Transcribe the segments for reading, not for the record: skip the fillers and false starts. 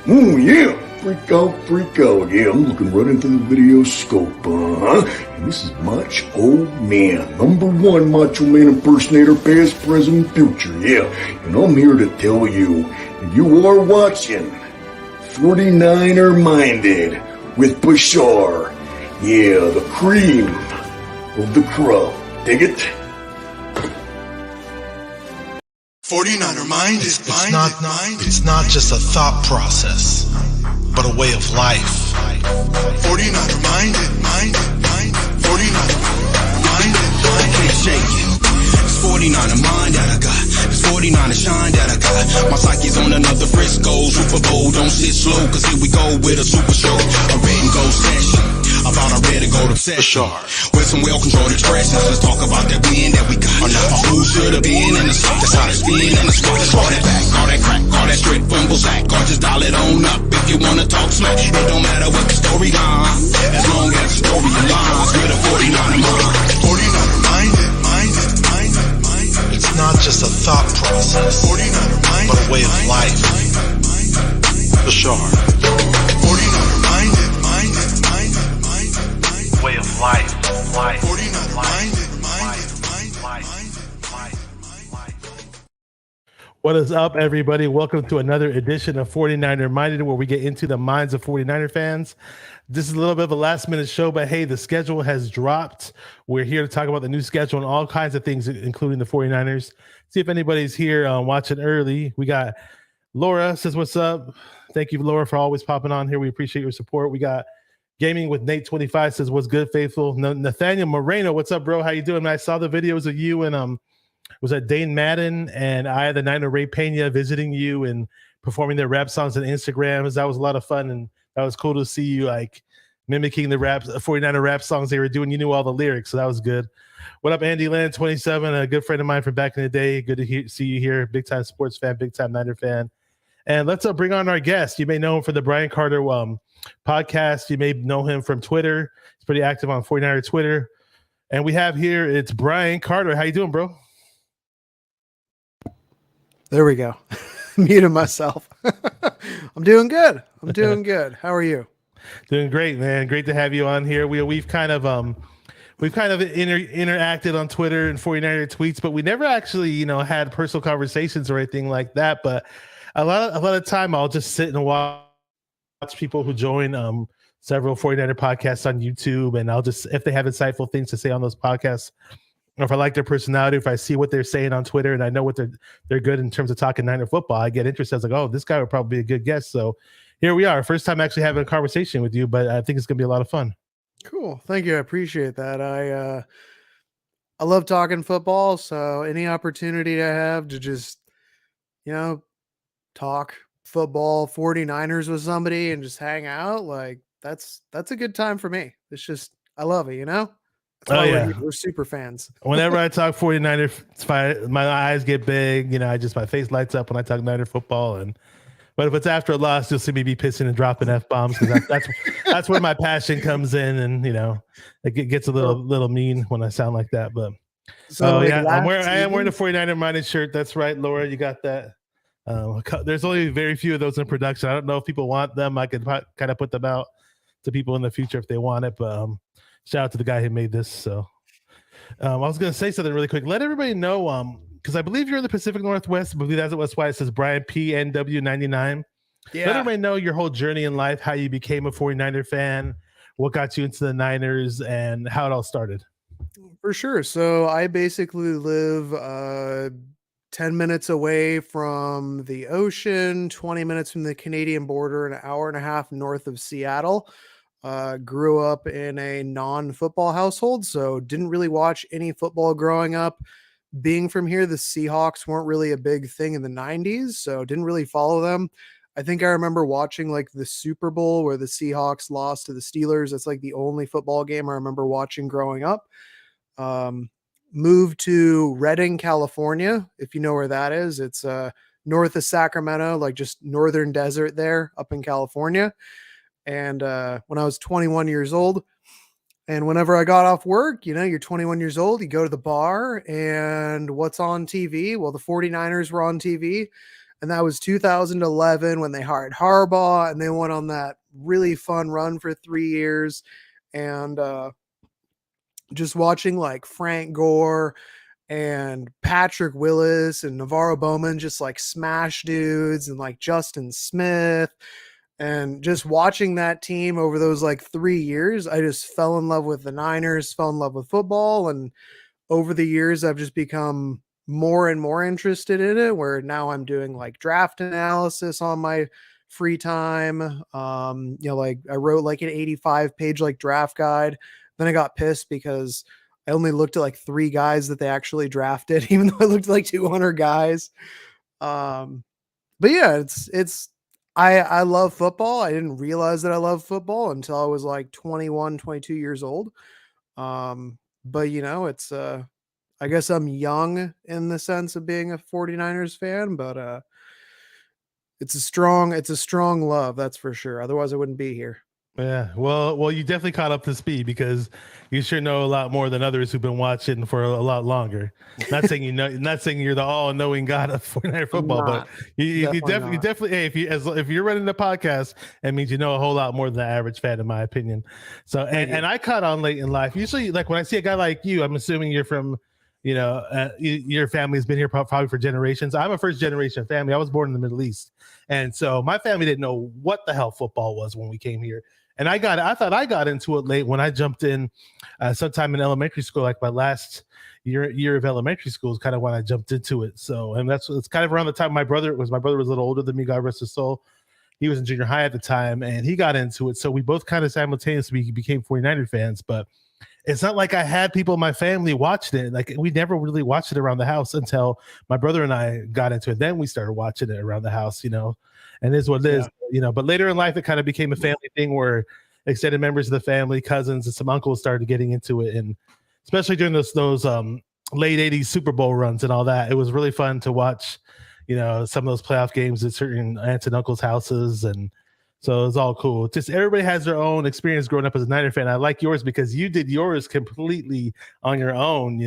Oh, yeah. Freak out. Yeah, I'm looking right into the video scope, And this is Macho Man, #1 Macho Man impersonator, past, present, future, yeah. And I'm here to tell you, you are watching 49er Minded with Bashar. Yeah, the cream of the crop. Dig it? 49er Minded. It's not just a thought process, but a way of life. 49er Minded. 49er Minded. Can't shake it. It's 49er mind that I got. It's 49er shine that I got. My psyche's on another Frisco Super Bowl. Don't sit slow, cause here we go with a super show. A red and gold session. About a red and gold obsession. With some well-controlled expressions. Let's talk about that win that we got. Who should have been in the spot? That's how it's been in the spot. Let's roll that back. All that crack. All that straight fumble sack. Or just dial it on up if you wanna talk smack. It don't matter what the storyline, as long as the story aligns with a 49er mind. 49er minded. It's not just a thought process, 49er minded, but a way of life. The Shark. 49er minded. Way of life. 49er minded. What is up, everybody? Welcome to another edition of 49er Minded, where we get into the minds of 49er fans. This is a little bit of a last-minute show, but hey, the schedule has dropped. We're here to talk about the new schedule and all kinds of things, including the 49ers. See if anybody's here watching early. We got Laura says, what's up? Thank you, Laura, for always popping on here. We appreciate your support. We got Gaming with Nate 25 says, what's good, faithful? Nathaniel Moreno, what's up, bro? How you doing, man? I saw the videos of you and was that Dane Madden and I, the Niner Ray Pena, visiting you and performing their rap songs on Instagrams. That was a lot of fun, and that was cool to see you like mimicking the 49er rap songs they were doing. You knew all the lyrics, so that was good. What up, Andy Land 27, a good friend of mine from back in the day. Good to see you here. Big time sports fan, big time Niner fan. And let's bring on our guest. You may know him for the Brian Carter podcast. You may know him from Twitter. He's pretty active on 49er Twitter. And we have here, it's Brian Carter. How you doing, bro? There we go. Muted myself. I'm doing good. How are you? Doing great, man. Great to have you on here. We've kind of interacted on Twitter and 49er tweets, but we never actually, had personal conversations or anything like that. But a lot of time I'll just sit and watch people who join several 49er podcasts on YouTube, and I'll just, if they have insightful things to say on those podcasts, or if I like their personality, if I see what they're saying on Twitter and I know what they're good in terms of talking Niner football, I get interested. I was like, oh, this guy would probably be a good guest. So here we are. First time actually having a conversation with you, but I think it's going to be a lot of fun. Cool. Thank you. I appreciate that. I love talking football. So any opportunity I have to just, talk football 49ers with somebody and just hang out, like that's a good time for me. It's just, I love it, Oh, yeah. We're super fans. Whenever I talk 49er, my eyes get big. My face lights up when I talk Niner football. But if it's after a loss, you'll see me be pissing and dropping F-bombs, because that's where my passion comes in, and it gets a little mean when I sound like that. But I am wearing a 49er Minded shirt. That's right, Laura, you got that. There's only very few of those in production. I don't know if people want them. I could kind of put them out to people in the future if they want it, but shout out to the guy who made this. So I was going to say something really quick. Let everybody know, because I believe you're in the Pacific Northwest. I believe that's why it says Brian PNW99. Yeah. Let everybody know your whole journey in life, how you became a 49er fan, what got you into the Niners, and how it all started. For sure. So I basically live 10 minutes away from the ocean, 20 minutes from the Canadian border, an hour and a half north of Seattle. Grew up in a non-football household, so didn't really watch any football growing up. Being from here, the Seahawks weren't really a big thing in the 90s, so didn't really follow them. I think I remember watching like the Super Bowl where the Seahawks lost to the Steelers. That's like the only football game I remember watching growing up. Moved to Redding, California, if you know where that is. It's north of Sacramento, like just northern desert there up in California. And when I was 21 years old, and whenever I got off work, you're 21 years old, you go to the bar, and what's on TV? Well, the 49ers were on TV. And that was 2011 when they hired Harbaugh and they went on that really fun run for 3 years. And just watching like Frank Gore and Patrick Willis and Navarro Bowman just like smash dudes, and like Justin Smith, and just watching that team over those like 3 years, I just fell in love with the Niners, fell in love with football. And over the years, I've just become more and more interested in it, where now I'm doing like draft analysis on my free time. Like I wrote like an 85-page like draft guide. Then I got pissed because I only looked at like 3 guys that they actually drafted, even though I looked at like 200 guys. But yeah, I love football. I didn't realize that I love football until I was like 21, 22 years old. But it's I guess I'm young in the sense of being a 49ers fan, but it's a strong love, that's for sure. Otherwise I wouldn't be here. Yeah, well, you definitely caught up to speed because you sure know a lot more than others who've been watching for a lot longer. Not saying not saying you're the all-knowing god of 49er football, but you definitely, hey, if you're running the podcast, that means you know a whole lot more than the average fan, in my opinion. So, and I caught on late in life. Usually, like when I see a guy like you, I'm assuming you're from, your family's been here probably for generations. I'm a first generation family. I was born in the Middle East, and so my family didn't know what the hell football was when we came here. And I thought I got into it late when I jumped in sometime in elementary school, like my last year of elementary school is kind of when I jumped into it. So, and it's kind of around the time my brother was a little older than me, God rest his soul. He was in junior high at the time and he got into it. So we both kind of simultaneously became 49er fans, but it's not like I had people in my family watching it. Like we never really watched it around the house until my brother and I got into it. Then we started watching it around the house, and it is what it is, but later in life, it kind of became a family thing where extended members of the family, cousins, and some uncles started getting into it. And especially during those late 80s Super Bowl runs and all that, it was really fun to watch, some of those playoff games at certain aunts and uncles' houses. And so it's all cool. Just everybody has their own experience growing up as a Niner fan. I like yours because you did yours completely on your own,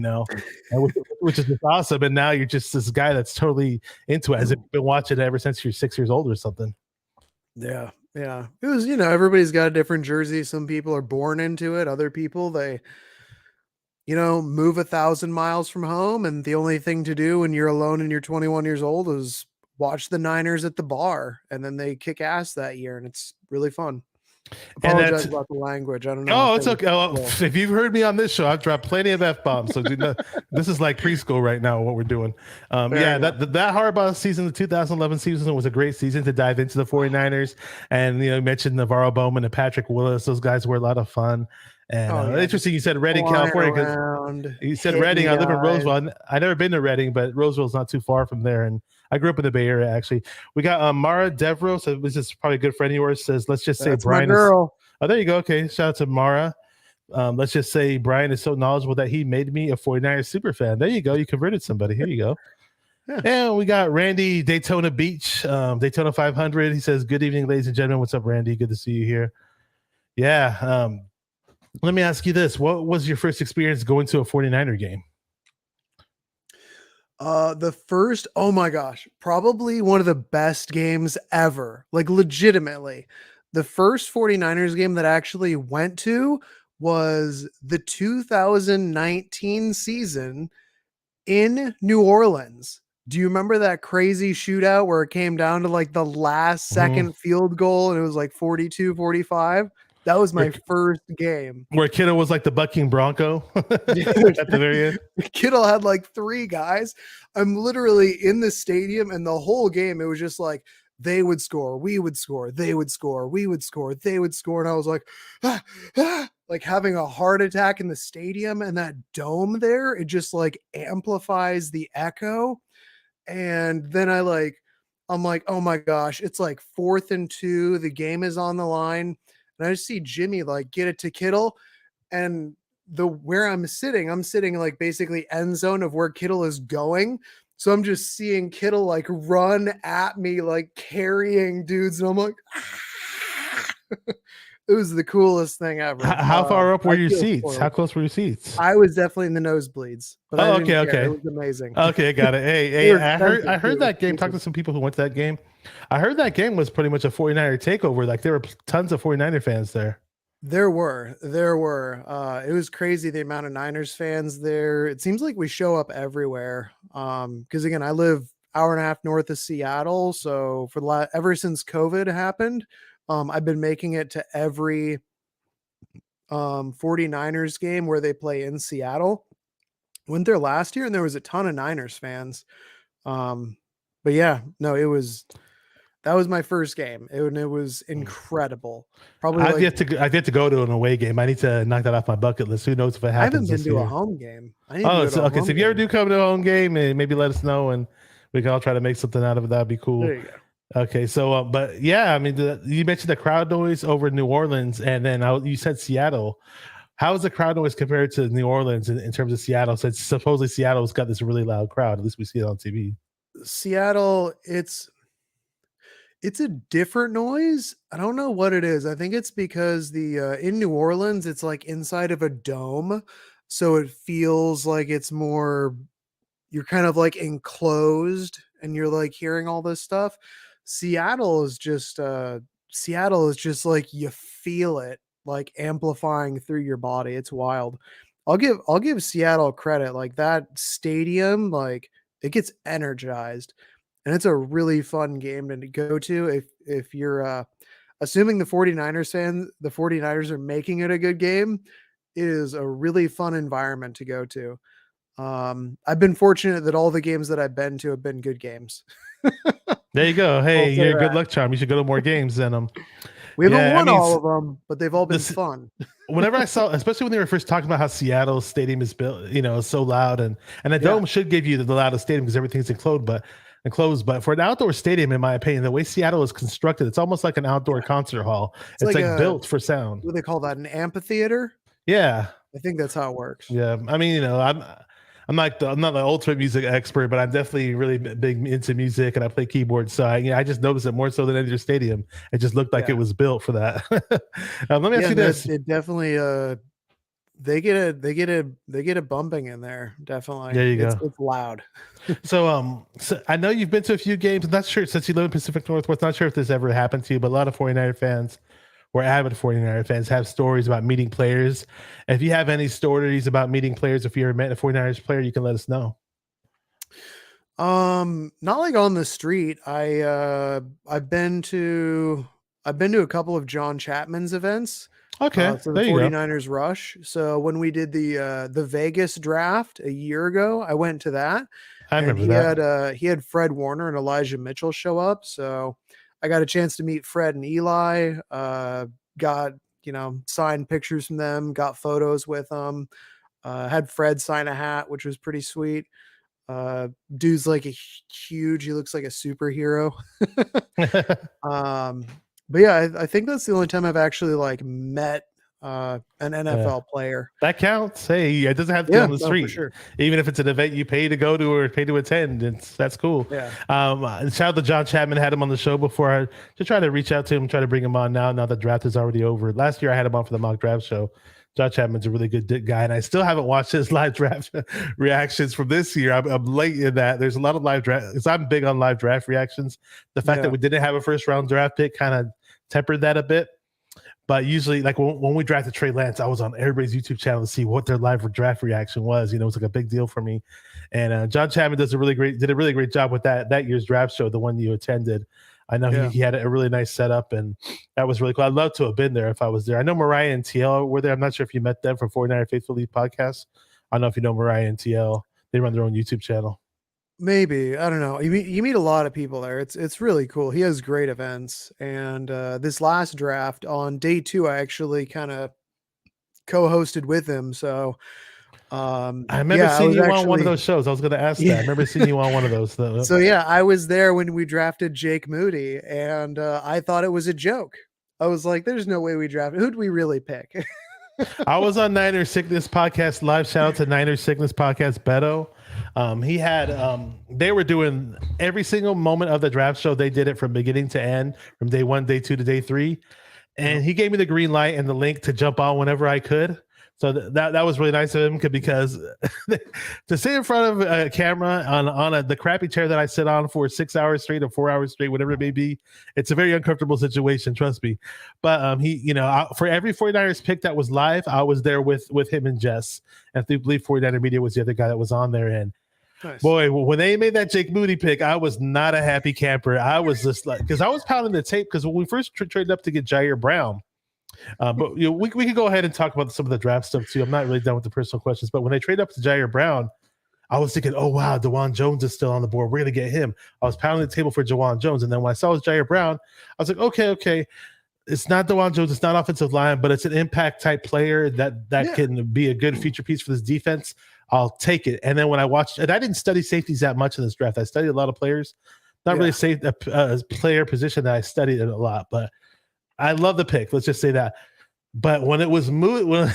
which is just awesome. And now you're just this guy that's totally into it, as if you've been watching it ever since you're 6 years old or something. Yeah. Yeah. It was, everybody's got a different jersey. Some people are born into it. Other people, they, move 1,000 miles from home. And the only thing to do when you're alone and you're 21 years old is watch the Niners at the bar, and then they kick ass that year, and it's really fun. Apologize about the language. I don't know. Oh, it's okay. Well, if you've heard me on this show, I've dropped plenty of F-bombs. So this is like preschool right now, what we're doing. That Harbaugh season, the 2011 season, was a great season to dive into the 49ers. And, you mentioned Navarro Bowman and Patrick Willis. Those guys were a lot of fun. And interesting, you said Redding, California. Because you said Redding. I live in Roseville. I've never been to Redding, but Roseville's not too far from there. And I grew up in the Bay Area, actually. We got Mara Devro. So this is probably a good friend of yours. Says, let's just say Brian. My girl. Oh, there you go. Okay. Shout out to Mara. Let's just say Brian is so knowledgeable that he made me a 49ers super fan. There you go. You converted somebody. Here you go. Yeah. And we got Randy, Daytona Beach, Daytona 500. He says, good evening, ladies and gentlemen. What's up, Randy? Good to see you here. Yeah. Let me ask you this. What was your first experience going to a 49er game? The first, oh my gosh, probably one of the best games ever. Like legitimately. The first 49ers game that I actually went to was the 2019 season in New Orleans. Do you remember that crazy shootout where it came down to like the last second field goal and it was like 42-45? That was my first game. Where Kittle was like the bucking Bronco at the very end. Kittle had like 3 guys. I'm literally in the stadium, and the whole game, it was just like, they would score, we would score, they would score, we would score, they would score. And I was like, like having a heart attack in the stadium, and that dome there, it just like amplifies the echo. And then I'm like, oh my gosh, it's like 4th and 2. The game is on the line. And I just see Jimmy like get it to Kittle, and where I'm sitting like basically end zone of where Kittle is going. So I'm just seeing Kittle like run at me, like carrying dudes. And I'm like, It was the coolest thing ever. How far up were I your feel seats? How spoiled. close were your seats? I was definitely in the nosebleeds, but I Oh, didn't okay, care. It okay. was amazing. Okay, got it. Hey, They hey, were I expensive, heard too. that game. Talked to some people who went to that game. I heard that game was pretty much a 49er takeover. Like there were tons of 49er fans there. There were. It was crazy the amount of Niners fans there. It seems like we show up everywhere. Because again, I live hour and a half north of Seattle, so for ever since COVID happened, I've been making it to every 49ers game where they play in Seattle. Went there last year and there was a ton of Niners fans. But yeah, no, that was my first game. It was incredible. Probably I've yet to go to an away game. I need to knock that off my bucket list. Who knows if it I haven't happens been this to year? a home game. I need to Oh, go to a okay. home So if you ever game. do come to a home game, maybe let us know and we can all try to make something out of it. That'd be cool. There you go. Okay, so but yeah, I mean, you mentioned the crowd noise over in New Orleans, and then you said Seattle. How is the crowd noise compared to New Orleans in terms of Seattle? Since supposedly Seattle's got this really loud crowd. At least we see it on TV. Seattle, it's a different noise. I don't know what it is. I think it's because the in New Orleans, it's like inside of a dome, so it feels like it's more you're kind of like enclosed and you're like hearing all this stuff. Seattle is just like you feel it like amplifying through your body. It's wild. I'll give Seattle credit. Like that stadium, like it gets energized and it's a really fun game to go to if you're assuming the 49ers are making it a good game. It is a really fun environment to go to. I've been fortunate that all the games that I've been to have been good games. There you go. I'll Hey, say you're a good that. luck charm. You should go to more games than them. We haven't Yeah, I won mean, all of them, but they've all been this- fun. Whenever I saw, especially when they were first talking about how Seattle Stadium is built, so loud, and a dome should give you the loudest stadium because everything's enclosed. But for an outdoor stadium, in my opinion, the way Seattle is constructed, it's almost like an outdoor concert hall. It's like built for sound. What do they call that? An amphitheater? Yeah, I think that's how it works. yeah. I mean, I'm not the ultimate music expert, but I'm definitely really big into music, and I play keyboards. So I just noticed it more so than any other stadium. It just looked like it was built for that. Let me ask you this: it definitely they get a bumping in there. Definitely. There you go. It's loud. So I know you've been to a few games. I'm not sure, since you live in Pacific Northwest, not sure if this ever happened to you, but a lot of 49er fans or avid 49er fans have stories about meeting players. If you have any stories about meeting players, if you ever met a 49ers player, you can let us know. Not like on the street. I've been to a couple of John Chapman's events. Okay, So the 49ers Rush. So when we did the Vegas draft a year ago, I went to that. I remember that. He had Fred Warner and Elijah Mitchell show up. So I got a chance to meet Fred and Eli. Got signed pictures from them. Got photos with them. Had Fred sign a hat, which was pretty sweet. Dude's like huge. He looks like a superhero. But yeah, I think that's the only time I've actually like met an NFL player. That counts. Hey, it doesn't have to be on the street. For sure. Even if it's an event you pay to go to or pay to attend, that's cool. Yeah. Shout out to John Chapman. Had him on the show before. To try to reach out to him, try to bring him on now the draft is already over. Last year I had him on for the mock draft show. John Chapman's a really good guy, and I still haven't watched his live draft reactions from this year. I'm late in that. There's a lot of live draft because I'm big on live draft reactions. The fact that we didn't have a first round draft pick kind of tempered that a bit. But usually, like when we drafted Trey Lance, I was on everybody's YouTube channel to see what their live draft reaction was. It was like a big deal for me. And John Chapman did a really great job with that year's draft show, the one you attended. I know he had a really nice setup, and that was really cool. I'd love to have been there if I was there. I know Mariah and TL were there. I'm not sure if you met them from 49er Faithful Lead podcast. I don't know if you know Mariah and TL. They run their own YouTube channel. Maybe. I don't know. You meet a lot of people there. It's really cool. He has great events. And this last draft on day 2, I actually kind of co-hosted with him. So I remember seeing you on one of those shows. I was going to ask that. I remember seeing you on one of those. So yeah, I was there when we drafted Jake Moody, and I thought it was a joke. I was like, "There's no way we drafted. Who'd we really pick?" I was on Niner Sickness Podcast live. Shout out to Niner Sickness Podcast, Beto. He had they were doing every single moment of the draft show. They did it from beginning to end, from day 1, day 2 to day 3. and he gave me the green light and the link to jump on whenever I could. So that was really nice of him because to sit in front of a camera on the crappy chair that I sit on for 6 hours straight or 4 hours straight, whatever it may be, it's a very uncomfortable situation, trust me. But he, for every 49ers pick that was live, I was there with him and Jess. And I believe 49er Media was the other guy that was on there. And nice. Boy, when they made that Jake Moody pick, I was not a happy camper. I was just like, because I was pounding the tape because when we first traded up to get Ji'Ayir Brown. But we can go ahead and talk about some of the draft stuff too. I'm not really done with the personal questions, but when they trade up to Ji'Ayir Brown, I was thinking, oh wow, DeJuan Jones is still on the board. We're gonna get him. I was pounding the table for DeJuan Jones, and then when I saw it was Ji'Ayir Brown, I was like, okay, it's not DeJuan Jones, it's not offensive line, but it's an impact type player that can be a good feature piece for this defense. I'll take it. And then when I watched, and I didn't study safeties that much in this draft. I studied a lot of players, not really a player position that I studied it a lot, but I love the pick. Let's just say that. But when it was moved, when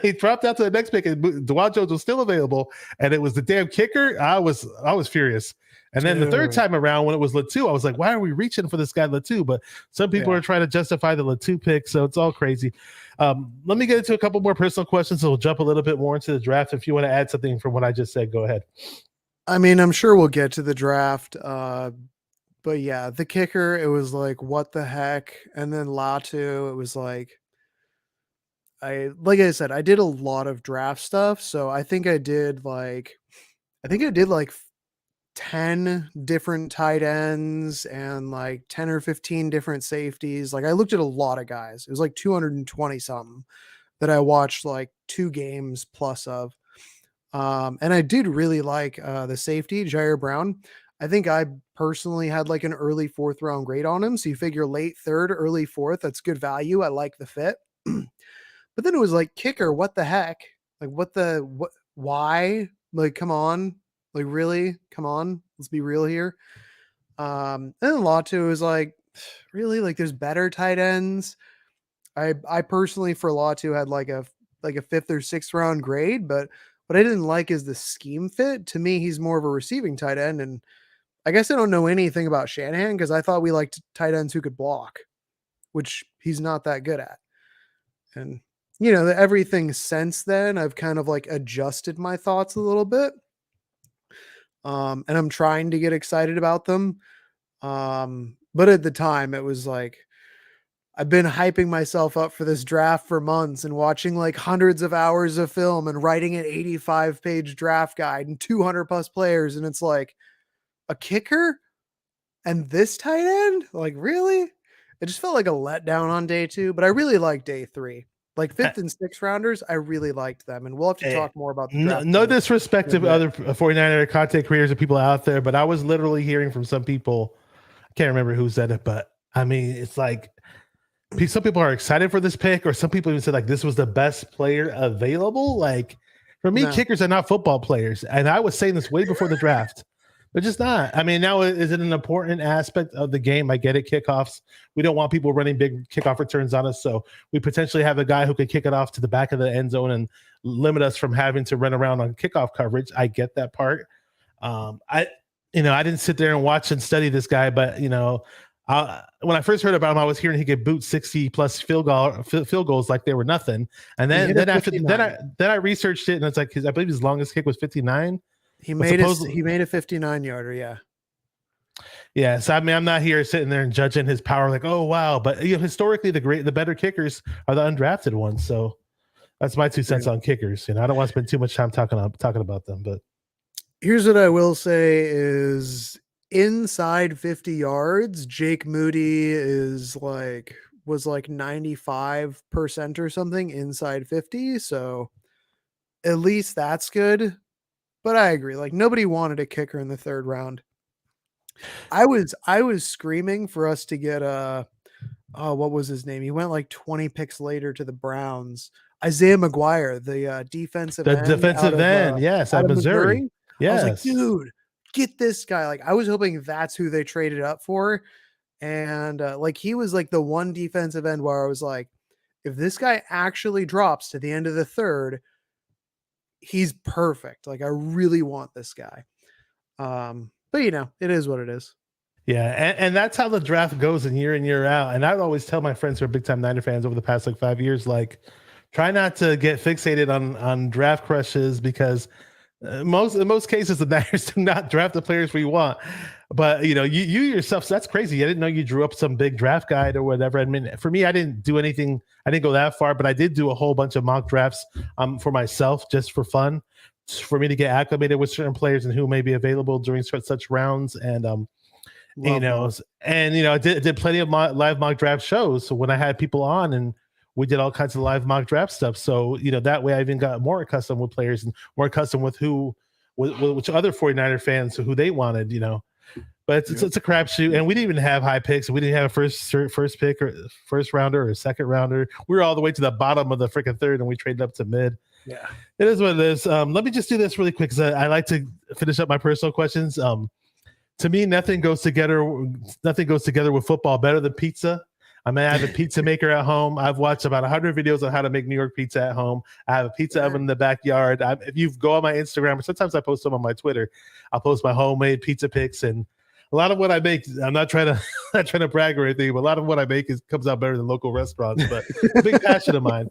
he dropped out to the next pick and DeJuan Jones was still available, and it was the damn kicker, I was furious. And then the third time around, when it was Latu, I was like, why are we reaching for this guy Latu? But some people are trying to justify the Latu pick, so it's all crazy. Let me get into a couple more personal questions, so we'll jump a little bit more into the draft. If you want to add something from what I just said, go ahead. I mean, I'm sure we'll get to the draft. But yeah, the kicker, it was like, what the heck? And then Latu, it was like I said, I did a lot of draft stuff. So I think I did like 10 different tight ends and like 10 or 15 different safeties. Like I looked at a lot of guys. It was like 220 something that I watched like 2 games plus of. And I did really like the safety, Ji'Ayir Brown. I think I personally had like an early 4th round grade on him. So you figure late 3rd, early 4th, that's good value. I like the fit. But then it was like kicker, what the heck? Like why? Like, come on. Like, really? Come on. Let's be real here. And then Latu was like, really? Like, there's better tight ends. I personally for Latu had like a 5th or 6th round grade, but what I didn't like is the scheme fit. To me, he's more of a receiving tight end. And I guess I don't know anything about Shanahan because I thought we liked tight ends who could block, which he's not that good at. And, everything since then, I've kind of like adjusted my thoughts a little bit. And I'm trying to get excited about them. But at the time, it was like, I've been hyping myself up for this draft for months and watching like hundreds of hours of film and writing an 85-page draft guide and 200 plus players. And it's like a kicker and this tight end? Like, really? It just felt like a letdown on day 2, but I really liked day 3. Like 5th and 6th rounders, I really liked them. And we'll have to talk more about the draft. No disrespect to other 49er content creators and people out there, but I was literally hearing from some people, I can't remember who said it, but I mean, it's like, some people are excited for this pick, or some people even said like this was the best player available. Like for me, kickers are not football players, and I was saying this way before the draft. They're just not. I mean, now is it an important aspect of the game? I get it. Kickoffs. We don't want people running big kickoff returns on us, so we potentially have a guy who could kick it off to the back of the end zone and limit us from having to run around on kickoff coverage. I get that part. I didn't sit there and watch and study this guy, but when I first heard about him, I was hearing he could boot 60 plus field goals like they were nothing. And then I researched it, and it's like I believe his longest kick was 59. He made a 59-yarder, yeah. Yeah, so I mean, I'm not here sitting there and judging his power like, oh wow, but historically the better kickers are the undrafted ones. So that's my 2 cents on kickers. I don't want to spend too much time talking about them, but here's what I will say is inside 50 yards, Jake Moody was like 95% or something inside 50. So at least that's good. But I agree. Like nobody wanted a kicker in the 3rd round. I was screaming for us to get what was his name? He went like 20 picks later to the Browns. Isaiah McGuire, the defensive end. Yes, at Missouri. Yes. I was like, dude, get this guy. Like I was hoping that's who they traded up for. And like he was like the one defensive end where I was like, if this guy actually drops to the end of the 3rd, he's perfect. Like I really want this guy. But it is what it is. Yeah, and that's how the draft goes in year out. And I would always tell my friends who are big time Niner fans over the past like 5 years, like, try not to get fixated on draft crushes because in most cases the Niners do not draft the players we want. But you yourself, so that's crazy. I didn't know you drew up some big draft guide or whatever. I mean, for me, I didn't do anything. I didn't go that far, but I did do a whole bunch of mock drafts for myself just for fun, for me to get acclimated with certain players and who may be available during such rounds. And I did plenty of live mock draft shows. So when I had people on and we did all kinds of live mock draft stuff. So, that way I even got more accustomed with players and more accustomed with which other 49er fans who they wanted, but it's a crapshoot. And we didn't even have high picks. We didn't have a first pick or first rounder or second rounder. We were all the way to the bottom of the freaking third and we traded up to mid. Yeah, it is what it is. Let me just do this really quick because I like to finish up my personal questions. To me, nothing goes together with football better than pizza. I mean, I have a pizza maker at home. I've watched about 100 videos on how to make New York pizza at home. I have a pizza oven in the backyard. If you go on my Instagram, or sometimes I post them on my Twitter, I'll post my homemade pizza pics. And a lot of what I make, I'm not trying to brag or anything, but a lot of what I make comes out better than local restaurants. But it's a big passion of mine.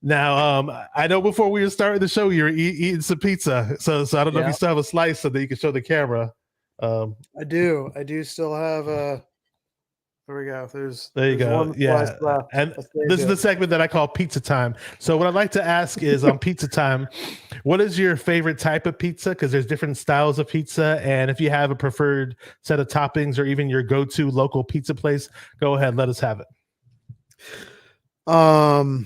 Now, I know before we were starting the show, you were eating some pizza. So I don't know if you still have a slice so that you can show the camera. I do still have there we go. There you go. Yeah. And this is the segment that I call pizza time. So what I'd like to ask is on pizza time, what is your favorite type of pizza? Because there's different styles of pizza. And if you have a preferred set of toppings or even your go-to local pizza place, go ahead, let us have it. I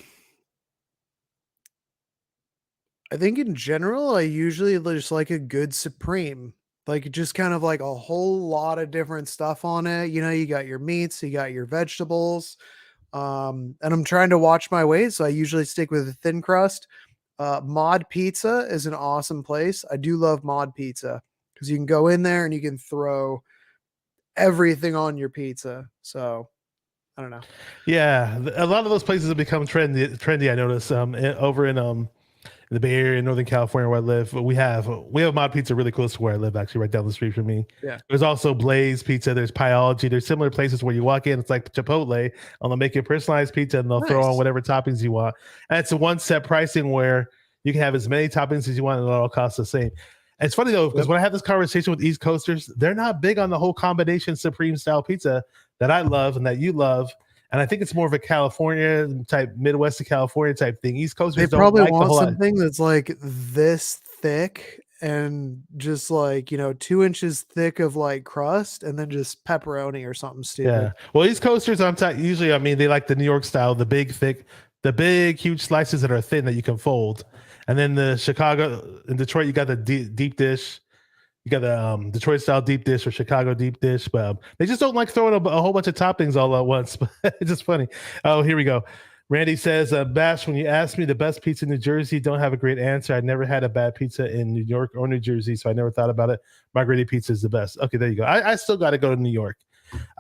think in general, I usually just like a good Supreme. Like just kind of like a whole lot of different stuff on it. You got your meats, you got your vegetables. And I'm trying to watch my weight, so I usually stick with a thin crust. Mod Pizza is an awesome place. I do love Mod Pizza because you can go in there and you can throw everything on your pizza. So I don't know. Yeah, a lot of those places have become trendy. I notice over in the Bay Area, Northern California, where I live, we have Mod Pizza really close to where I live, actually, right down the street from me. Yeah. There's also Blaze Pizza. There's Pyology. There's similar places where you walk in, it's like Chipotle, and they'll make you a personalized pizza, and they'll throw on whatever toppings you want. And it's a one set pricing where you can have as many toppings as you want, and it all costs the same. And it's funny though, because when I have this conversation with East Coasters, they're not big on the whole combination Supreme style pizza that I love and that you love. And I think it's more of a California type, Midwest to California type thing. East Coasters they probably want something that's like this thick and just like 2 inches thick of like crust, and then just pepperoni or something stupid. Yeah. Well, East Coasters, usually, I mean, they like the New York style, the big huge slices that are thin that you can fold. And then the Chicago in Detroit, you got the deep dish. You got the Detroit style deep dish or Chicago deep dish, but they just don't like throwing a whole bunch of toppings all at once. It's just funny. Oh, here we go. Randy says, Bash, when you asked me the best pizza in New Jersey, don't have a great answer. I never had a bad pizza in New York or New Jersey, so I never thought about it. Margherita pizza is the best. Okay, there you go. I still got to go to New York.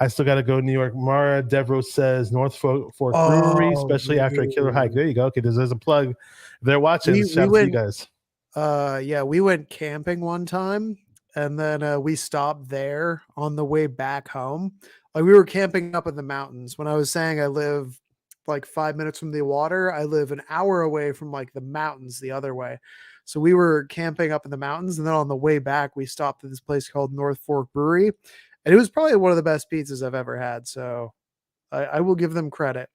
Mara Devro says North Fork Brewery, especially after a killer hike. There you go. Okay, there's a plug. If they're watching. Shout out to you guys. Yeah, we went camping one time. And then we stopped there on the way back home. Like we were camping up in the mountains. When I was saying I live like 5 minutes from the water, I live an hour away from like the mountains the other way. So we were camping up in the mountains. And then on the way back, we stopped at this place called North Fork Brewery. And it was probably one of the best pizzas I've ever had. So I will give them credit.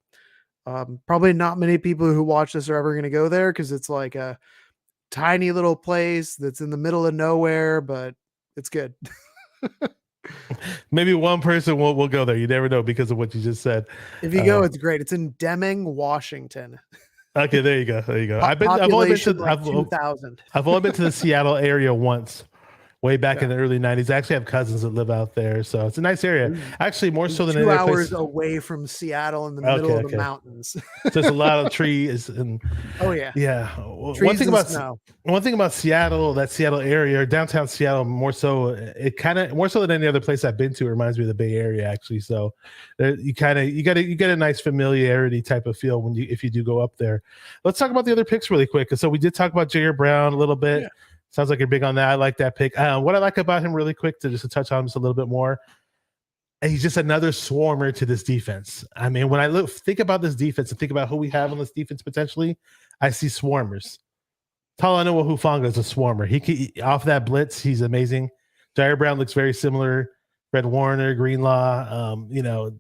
Probably not many people who watch this are ever going to go there because it's like a tiny little place that's in the middle of nowhere, but it's good. Maybe one person will go there. You never know because of what you just said. If you go, it's great. It's in Deming, Washington. Okay, there you go. I've only been to like 2,000. I've only been to the Seattle area once, way back in the early 90s. I actually have cousins that live out there, so it's a nice area. Actually, more so than 2 hours away from Seattle in the middle of the mountains. So there's a lot of trees and yeah. One thing about Seattle, that Seattle area or downtown Seattle, more so than any other place I've been to, it reminds me of the Bay Area actually. So you get a nice familiarity type of feel if you do go up there. Let's talk about the other picks really quick. So we did talk about Ji'Ayir Brown a little bit. Yeah. Sounds like you're big on that. I like that pick. What I like about him really quick to touch on just a little bit more. And he's just another swarmer to this defense. I mean, when I think about this defense and think about who we have on this defense potentially, I see swarmers. Talanoa Hufanga is a swarmer. Off that blitz, he's amazing. Ji'Ayir Brown looks very similar. Fred Warner, Greenlaw,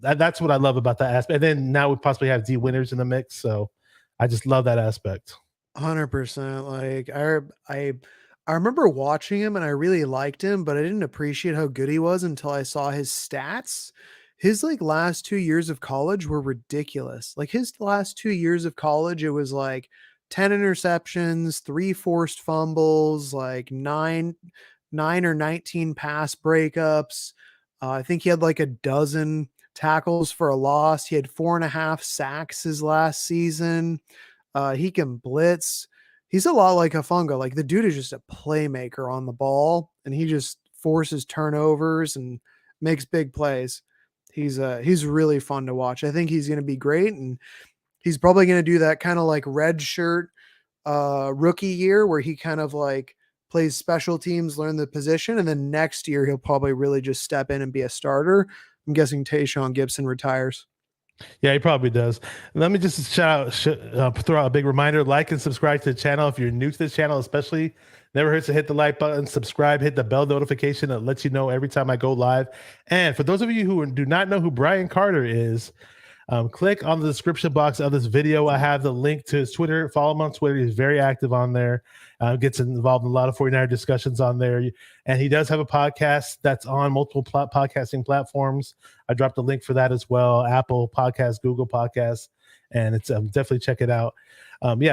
that's what I love about that aspect. And then now we possibly have D Winters in the mix, so I just love that aspect. 100%. Like I remember watching him and I really liked him, but I didn't appreciate how good he was until I saw his stats. His like last 2 years of college were ridiculous. Like his last 2 years of college, it was like 10 interceptions, 3 forced fumbles, like 9 or 19 pass breakups. I think he had like a dozen tackles for a loss. He had 4.5 sacks his last season. He can blitz. He's a lot like Hufanga. Like the dude is just a playmaker on the ball, and he just forces turnovers and makes big plays. He's really fun to watch. I think he's going to be great, and he's probably going to do that kind of like red shirt rookie year where he kind of like plays special teams, learn the position, and then next year he'll probably really just step in and be a starter. I'm guessing Tayshaun Gibson retires. Yeah, he probably does. Let me just throw out a big reminder: like and subscribe to the channel if you're new to this channel, especially. Never hurts to hit the like button, subscribe, hit the bell notification that lets you know every time I go live. And for those of you who do not know who Brian Carter is, click on the description box of this video. I have the link to his Twitter. Follow him on Twitter. He's very active on there. Gets involved in a lot of 49er discussions on there. And he does have a podcast that's on multiple podcasting platforms. I dropped a link for that as well. Apple Podcasts, Google Podcasts. And it's definitely check it out.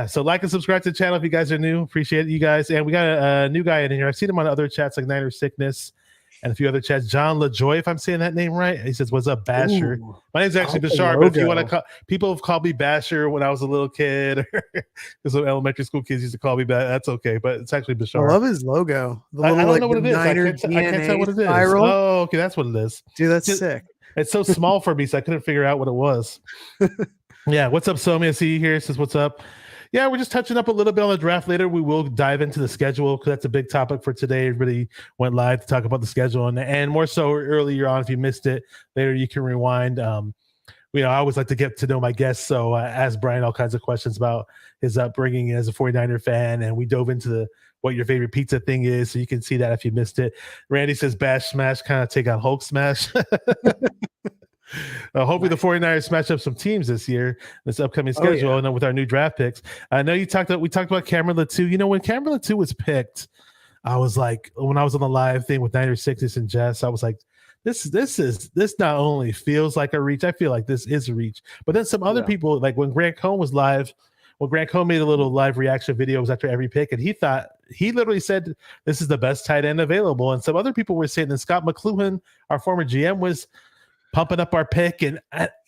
So like and subscribe to the channel if you guys are new. Appreciate it, you guys. And we got a new guy in here. I've seen him on other chats like Niner Sickness and a few other chats. John LaJoy, if I'm saying that name right. He says, "What's up, Basher?" Ooh, my name's actually Bashar, but if you want to call, people have called me Basher when I was a little kid. Some elementary school kids used to call me that. That's okay, but it's actually Bashar. I love his logo. I don't know what it is. I can't tell what it is. Spiral. Oh, okay, that's what it is. Dude, that's sick. It's so small for me, so I couldn't figure out what it was. Yeah, what's up, Somi? I see you here. Says, "What's up?" Yeah, we're just touching up a little bit on the draft later. We will dive into the schedule because that's a big topic for today. Everybody went live to talk about the schedule and more so earlier on. If you missed it later, you can rewind. I always like to get to know my guests. So I asked Brian all kinds of questions about his upbringing as a 49er fan. And we dove into what your favorite pizza thing is. So you can see that if you missed it. Randy says Bash Smash kind of take on Hulk Smash. Hopefully the 49ers smash up some teams this year, this upcoming schedule, and then with our new draft picks. I know we talked about Cameron Latou. You know, when Cameron Latou was picked, I was like, when I was on the live thing with Niner Sixes and Jess, I was like, this not only feels like a reach, I feel like this is a reach. But then some other people, like when Grant Cohn was live, Grant Cohn made a little live reaction videos after every pick, and he literally said this is the best tight end available. And some other people were saying that Scott McLuhan, our former GM, was pumping up our pick. And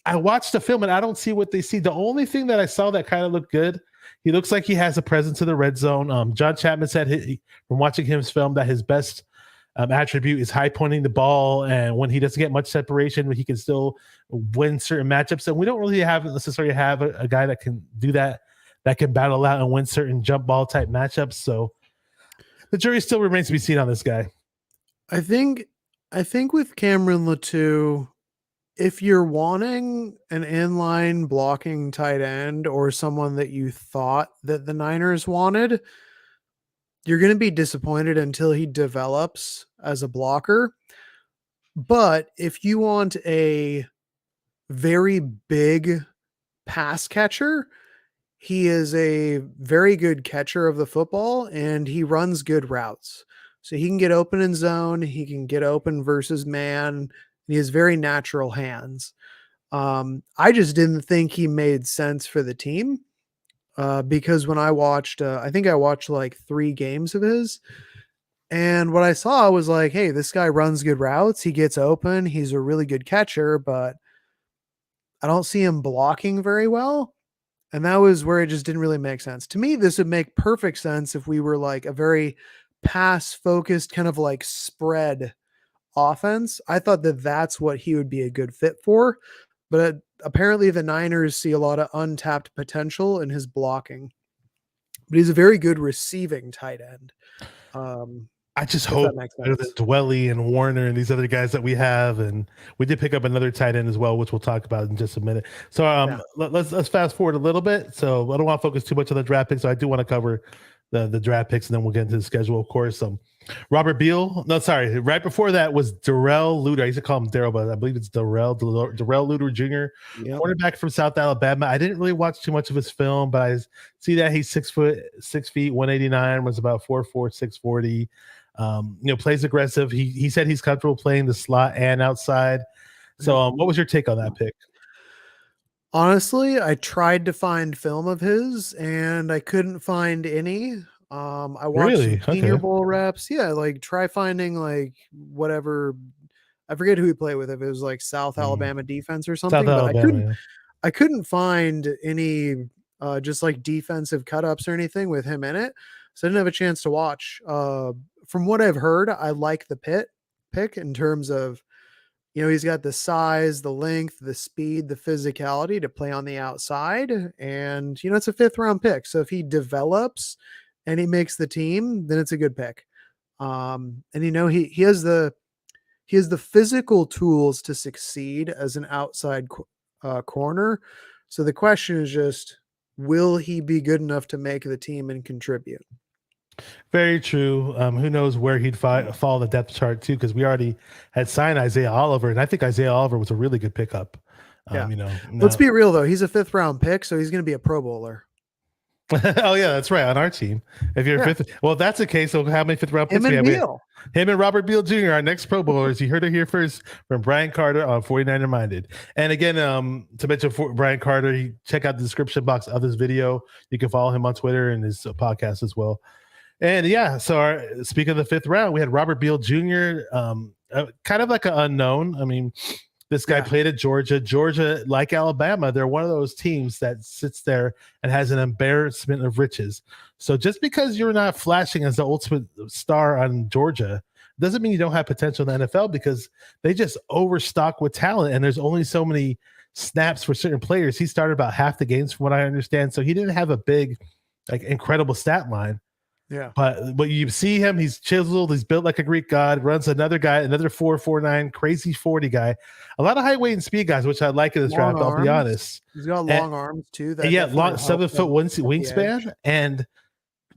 I watched the film and I don't see what they see. The only thing that I saw that kind of looked good, he looks like he has a presence in the red zone. John Chapman said from watching his film that his best attribute is high pointing the ball. And when he doesn't get much separation, he can still win certain matchups. And we don't really necessarily have a guy that can do that can battle out and win certain jump ball type matchups. So the jury still remains to be seen on this guy. I think with Cameron Latou, if you're wanting an inline blocking tight end or someone that you thought that the Niners wanted, you're going to be disappointed until he develops as a blocker. But if you want a very big pass catcher, he is a very good catcher of the football and he runs good routes. So he can get open in zone. He can get open versus man. He has very natural hands. I just didn't think he made sense for the team because when I watched, I think I watched like 3 games of his. And what I saw was like, hey, this guy runs good routes. He gets open. He's a really good catcher, but I don't see him blocking very well. And that was where it just didn't really make sense. To me, this would make perfect sense if we were like a very pass-focused kind of like spread offense. I thought that that's what he would be a good fit for. But apparently the Niners see a lot of untapped potential in his blocking. But he's a very good receiving tight end. I just If hope that makes better than sense. Dwelly and Warner and these other guys that we have, and we did pick up another tight end as well, which we'll talk about in just a minute. So Yeah. let's fast forward a little bit. So I don't want to focus too much on the draft picks. So I do want to cover the draft picks, and then we'll get into the schedule, of course. Robert Beal. No, sorry. Right before that was Darrell Luter. I used to call him Darrell, but I believe it's Darrell Luter Jr., Yep. cornerback from South Alabama. I didn't really watch too much of his film, but I see that he's 6 feet, 189, was about 4'4", 640. Plays aggressive. He said he's comfortable playing the slot and outside. So what was your take on that pick? Honestly, I tried to find film of his and I couldn't find any. I watched Really? some Senior Okay. Bowl reps. Yeah, like try finding like whatever. I forget who he played with. If it was like South Alabama defense or South something, but Alabama, yeah. I couldn't find any just like defensive cut ups or anything with him in it. So I didn't have a chance to watch. From what I've heard, I like the pick in terms of, he's got the size, the length, the speed, the physicality to play on the outside. And, it's a 5th-round pick. So if he develops and he makes the team, then it's a good pick. And he has the physical tools to succeed as an outside corner. So the question is just, will he be good enough to make the team and contribute? Very true. Who knows where he'd fall the depth chart too? Because we already had signed Isaiah Oliver, and I think Isaiah Oliver was a really good pickup. Let's be real though; he's a 5th-round pick, so he's going to be a Pro Bowler. Oh yeah, that's right. On our team, if you're fifth, well, if that's the case. So how many 5th-round picks we have? Him and Robert Beal Jr., our next Pro Bowlers. You heard it here first from Brian Carter on 49er Minded. And again, to mention Brian Carter, check out the description box of this video. You can follow him on Twitter and his podcast as well. And yeah, so speaking of the 5th round, we had Robert Beal Jr., kind of like an unknown. I mean, this guy played at Georgia. Georgia, like Alabama, they're one of those teams that sits there and has an embarrassment of riches. So just because you're not flashing as the ultimate star on Georgia doesn't mean you don't have potential in the NFL, because they just overstock with talent, and there's only so many snaps for certain players. He started about half the games from what I understand, so he didn't have a big, incredible stat line. Yeah. But you see him, he's chiseled, he's built like a Greek god, runs another 4.49, crazy 40 guy. A lot of height, weight, and speed guys, which I like in this draft, I'll be honest. He's got long arms too. Long 7-foot wingspan. And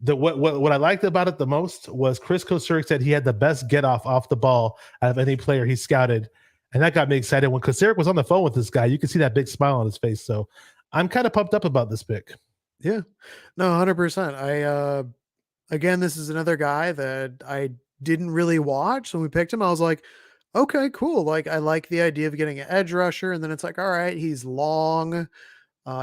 what I liked about it the most was Chris Kocurek said he had the best get off the ball out of any player he scouted. And that got me excited. When Kocurek was on the phone with this guy, you could see that big smile on his face. So I'm kind of pumped up about this pick. Yeah. No, 100%. Again, this is another guy that I didn't really watch. When we picked him, I was like, okay, cool. Like, I like the idea of getting an edge rusher. And then it's like, all right, he's long.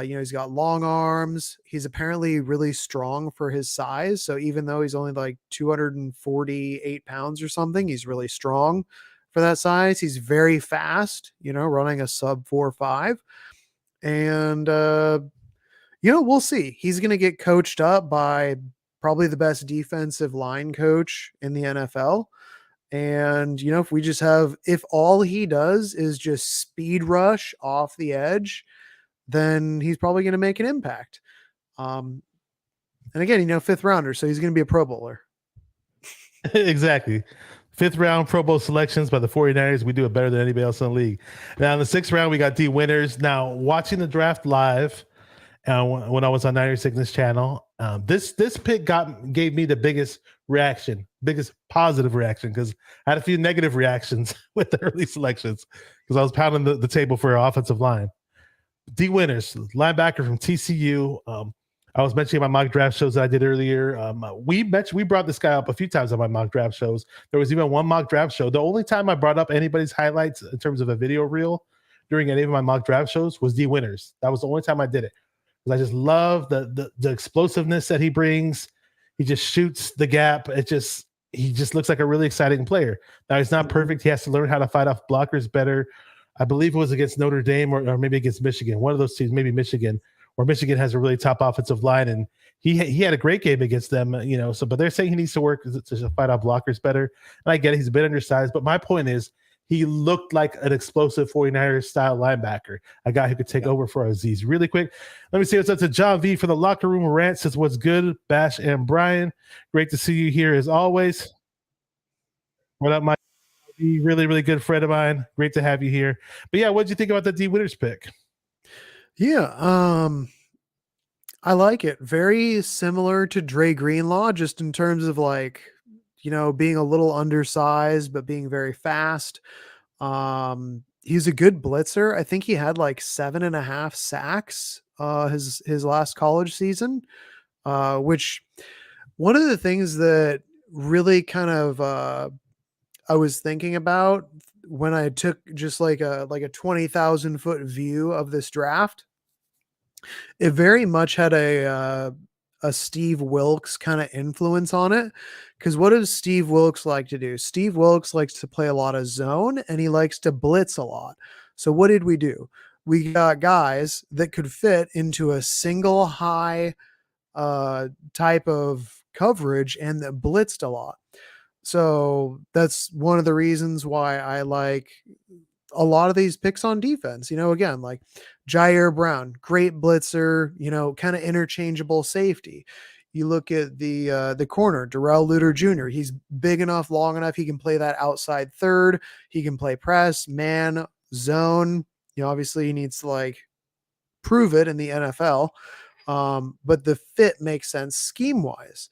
He's got long arms. He's apparently really strong for his size. So even though he's only like 248 pounds or something, he's really strong for that size. He's very fast, running a sub 4.5. And, we'll see. He's going to get coached up by probably the best defensive line coach in the NFL. And, if all he does is just speed rush off the edge, then he's probably going to make an impact. And again, 5th rounder, so he's going to be a Pro Bowler. Exactly. 5th round Pro Bowl selections by the 49ers. We do it better than anybody else in the league. Now in the 6th round, we got D Winners. Now watching the draft live, when I was on Niners Sickness channel, this pick gave me the biggest positive reaction, because I had a few negative reactions with the early selections because I was pounding the table for our offensive line. D Winners, linebacker from TCU. I was mentioning my mock draft shows that I did earlier. We brought this guy up a few times on my mock draft shows. There was even one mock draft show. The only time I brought up anybody's highlights in terms of a video reel during any of my mock draft shows was D Winners. That was the only time I did it. I just love the explosiveness that he brings. He just shoots the gap. He just looks like a really exciting player. Now he's not perfect. He has to learn how to fight off blockers better. I believe it was against Notre Dame or maybe against Michigan. One of those teams, maybe Michigan, where Michigan has a really top offensive line, and he had a great game against them. But they're saying he needs to work to fight off blockers better. And I get it. He's a bit undersized, but my point is, he looked like an explosive 49ers style linebacker, a guy who could take over for Aziz. Really quick, let me say what's up to John V for the locker room rant. Says what's good, Bash and Brian. Great to see you here as always. What up, Mike? Really, really good friend of mine. Great to have you here. But yeah, what did you think about the D Winners pick? Yeah, I like it. Very similar to Dre Greenlaw, just in terms of like, being a little undersized but being very fast. He's a good blitzer. I think he had like 7.5 sacks his last college season. Which one of the things that really kind of I was thinking about when I took just like a 20,000 foot view of this draft, it very much had a Steve Wilkes kind of influence on it. Because what does Steve Wilkes like to do? Steve Wilkes likes to play a lot of zone and he likes to blitz a lot. So what did we do? We got guys that could fit into a single high type of coverage and that blitzed a lot. So that's one of the reasons why I like a lot of these picks on defense. Again, like Ji'Ayir Brown, great blitzer, kind of interchangeable safety. You look at the corner, Darrell Luter Jr. He's big enough, long enough. He can play that outside third. He can play press, man, zone. Obviously he needs to like prove it in the NFL. But the fit makes sense scheme wise.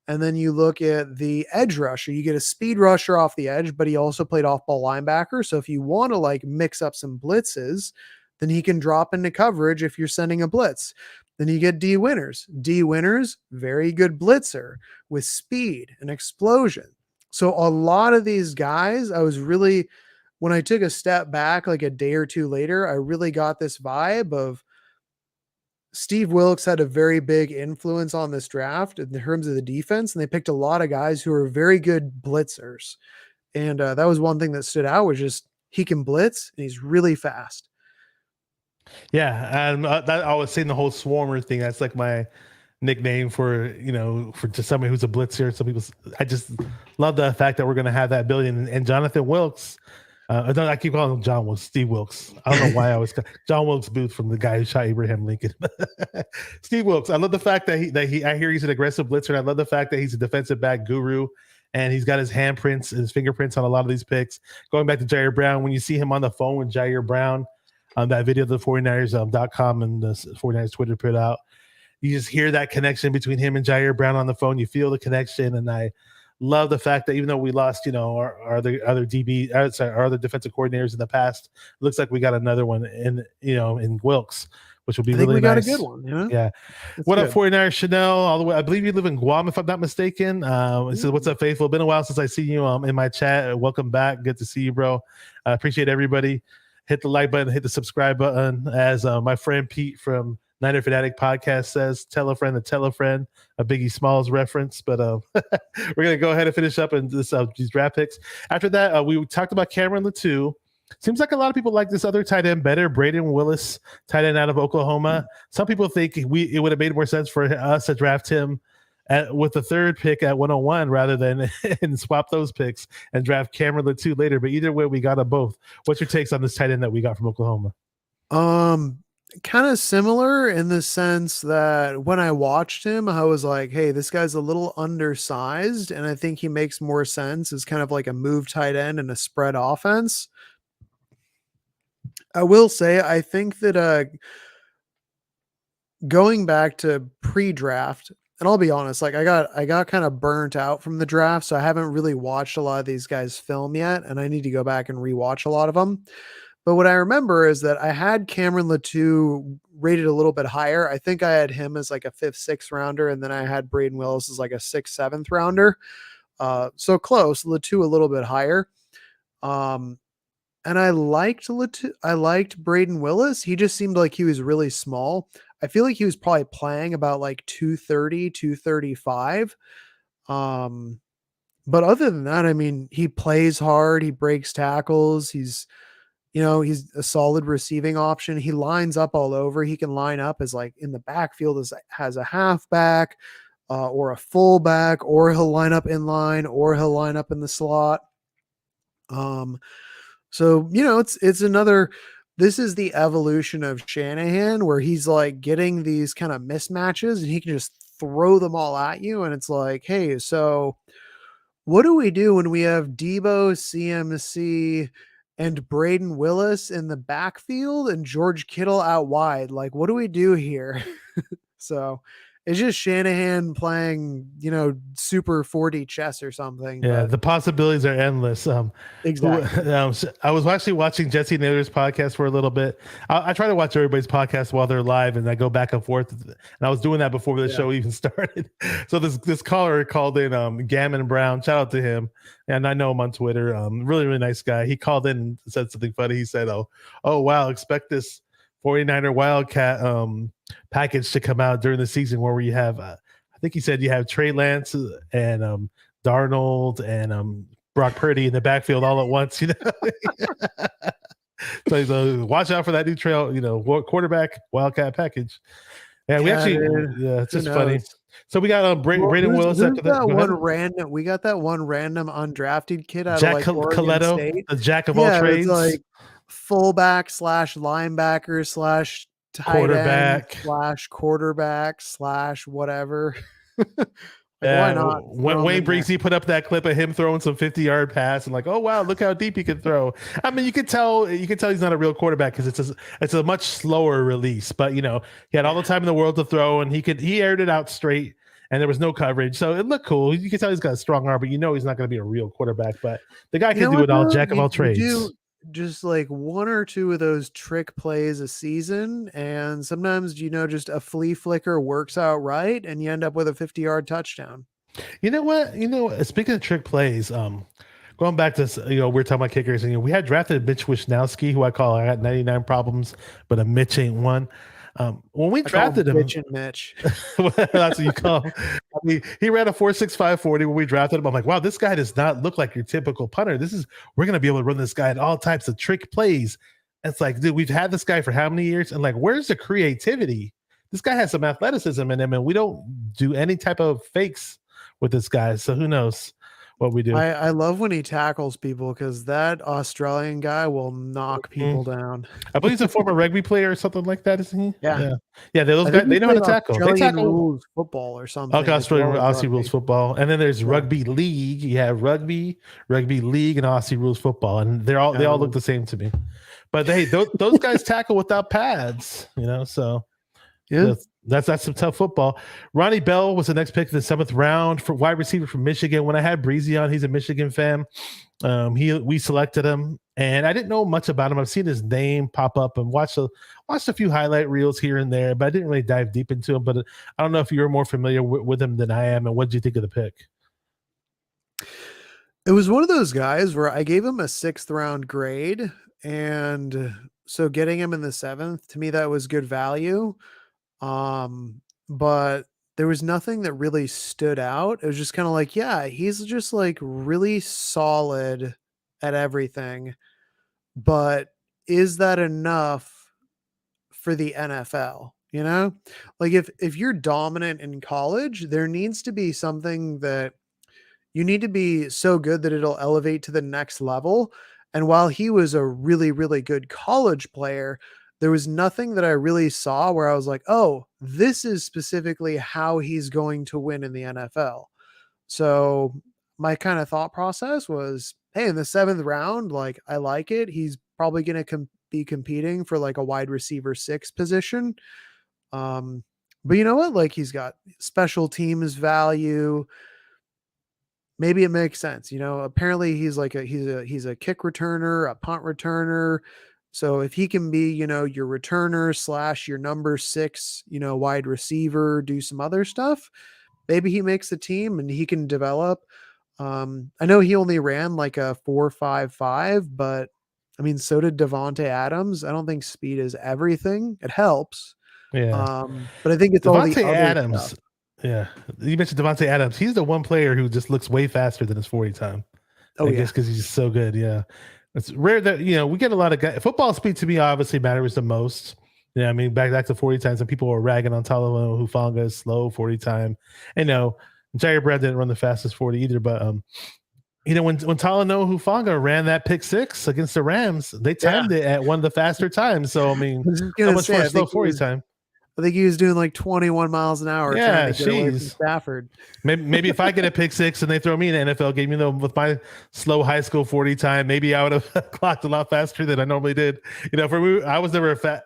And then you look at the edge rusher. You get a speed rusher off the edge, but he also played off ball linebacker. So if you want to like mix up some blitzes, then he can drop into coverage if you're sending a blitz. Then you get D Winners. D Winners, very good blitzer with speed and explosion. So a lot of these guys, when I took a step back like a day or two later, I really got this vibe of Steve Wilkes had a very big influence on this draft in terms of the defense, and they picked a lot of guys who are very good blitzers. And that was one thing that stood out, was just he can blitz and he's really fast. Yeah, and that I was saying the whole swarmer thing. That's like my nickname for for just somebody who's a blitzer. Some people, I just love the fact that we're going to have that ability. And Jonathan Wilkes, I keep calling him John Wilkes, Steve Wilkes. I don't know why I was John Wilkes Booth from the guy who shot Abraham Lincoln. Steve Wilkes. I love the fact that I hear he's an aggressive blitzer. And I love the fact that he's a defensive back guru. And he's got his handprints, his fingerprints on a lot of these picks. Going back to Ji'Ayir Brown, when you see him on the phone with Ji'Ayir Brown, that video the 49ers.com and the 49ers Twitter put out, you just hear that connection between him and Ji'Ayir Brown on the phone. You feel the connection, and I love the fact that even though we lost, our other defensive coordinators in the past, it looks like we got another one in Wilkes, which will be really nice. Got a good one. Yeah. What up, 49ers Chanel? All the way. I believe you live in Guam, if I'm not mistaken. It says, "What's up, faithful? Been a while since I see you in my chat. Welcome back. Good to see you, bro. I appreciate everybody. Hit the like button, hit the subscribe button. As my friend Pete from Niner Fanatic Podcast says, tell a friend to tell a friend, a Biggie Smalls reference. But we're going to go ahead and finish up in these draft picks. After that, we talked about Cameron Latou. Seems like a lot of people like this other tight end better, Braden Willis, tight end out of Oklahoma. Some people think it would have made more sense for us to draft him with the third pick at 101 rather than and swap those picks and draft Cameron Latou later. But either way, we got them both. What's your takes on this tight end that we got from Oklahoma? Kind of similar in the sense that when I watched him, I was like, hey, this guy's a little undersized, and I think he makes more sense as kind of like a move tight end and a spread offense. I will say, I think that going back to pre-draft, and I'll be honest, like I got kind of burnt out from the draft, so I haven't really watched a lot of these guys film yet, and I need to go back and rewatch a lot of them. But what I remember is that I had Cameron Latou rated a little bit higher. I think I had him as like a 5th, 6th rounder, and then I had Braden Willis as like a 6th, 7th rounder. So close. Latou a little bit higher. And I liked Latou. I liked Braden Willis. He just seemed like he was really small. I feel like he was probably playing about like 230, 235. But other than that, I mean, he plays hard. He breaks tackles. He's a solid receiving option. He lines up all over. He can line up as like in the backfield has a halfback or a fullback, or he'll line up in line, or he'll line up in the slot. So, it's another, this is the evolution of Shanahan, where he's like getting these kind of mismatches and he can just throw them all at you. And it's like, hey, so What do we do when we have Debo, CMC, and Braden Willis in the backfield and George Kittle out wide? Like, what do we do here? So it's just Shanahan playing, super 40 chess or something. Yeah, But the possibilities are endless. exactly. I was actually watching Jesse Naylor's podcast for a little bit. I try to watch everybody's podcast while they're live, and I go back and forth. And I was doing that before the show even started. So this caller called in, Gammon Brown. Shout out to him, and I know him on Twitter. Really really nice guy. He called in and said something funny. He said, "Oh wow, expect this 49er Wildcat package to come out during the season where we have." I think he said you have Trey Lance and Darnold and Brock Purdy in the backfield all at once, So he's watch out for that new quarterback Wildcat package. Yeah, it's just funny. So we got Braden Willis after that. We got that one random undrafted kid out Jack of Oregon Coletto, State. the jack of all trades. It's like fullback / linebacker / quarterback / quarterback / whatever. Why not? When Wayne Breezy put up that clip of him throwing some 50-yard pass and like, oh wow, look how deep he can throw. I mean, you can tell he's not a real quarterback because it's a much slower release. But he had all the time in the world to throw, and he aired it out straight, and there was no coverage, so it looked cool. You can tell he's got a strong arm, but he's not going to be a real quarterback. But the guy can do it all, jack of all trades. Just like one or two of those trick plays a season, and sometimes just a flea flicker works out right, and you end up with a 50-yard touchdown. You know what? Speaking of trick plays, going back to we're talking about kickers, and we had drafted Mitch Wisnowski, who I got 99 problems, but a Mitch ain't one. When we drafted him, Mitch. That's what you call him. I mean, he ran a 4.65 40 when we drafted him. I'm like, wow, this guy does not look like your typical punter. We're going to be able to run this guy at all types of trick plays. It's like, dude, we've had this guy for how many years? And like, where's the creativity? This guy has some athleticism in him, and we don't do any type of fakes with this guy. So who knows what we do. I love when he tackles people because that Australian guy will knock people down. I believe he's a former rugby player or something like that, isn't he? Yeah. Those guys, they know how to tackle. They tackle rules football or something. Okay, Aussie rules football, and then there's rugby league. You have rugby league, and Aussie rules football, and they all look the same to me. But those guys tackle without pads, So yeah. That's some tough football. Ronnie Bell was the next pick in the 7th round for wide receiver from Michigan. When I had Breezy on, he's a Michigan fan. We selected him, and I didn't know much about him. I've seen his name pop up and watched a few highlight reels here and there, but I didn't really dive deep into him. But I don't know if you're more familiar with him than I am. And what did you think of the pick? It was one of those guys where I gave him a 6th round grade, and so getting him in the 7th, to me, that was good value. But there was nothing that really stood out. It was just kind of like, yeah, he's just like really solid at everything. But is that enough for the NFL? Like if you're dominant in college, there needs to be something that you need to be so good that it'll elevate to the next level. And while he was a really, really good college player, there was nothing that I really saw where I was like, oh, this is specifically how he's going to win in the NFL. So my kind of thought process was, hey, in the 7th round, like, I like it. He's probably going to be competing for like a wide receiver 6 position. But you know what? Like, he's got special teams value. Maybe it makes sense. Apparently he's like he's a kick returner, a punt returner. So if he can be, your returner / your number 6, wide receiver, do some other stuff, maybe he makes the team and he can develop. I know he only ran like a 4.55, but I mean, so did Devontae Adams. I don't think speed is everything. It helps. Yeah. But I think it's all the other Adams. stuff. Yeah. You mentioned Devontae Adams. He's the one player who just looks way faster than his 40 time. I guess because he's so good. Yeah. It's rare that, we get a lot of guys. Football speed to me obviously matters the most. I mean, back to 40 times, and people were ragging on Talanoa Hufanga is slow 40 time. Ji'Ayir Brown didn't run the fastest 40 either, but when Talanoa Hufanga ran that pick 6 against the Rams, they timed it at one of the faster times. So I mean, how much for a slow 40 time? I think he was doing like 21 miles an hour trying Yeah, to get away from she's Stafford. maybe if I get a pick six and they throw me in the NFL game, with my slow high school 40 time, maybe I would have clocked a lot faster than I normally did. For me, I was never a fat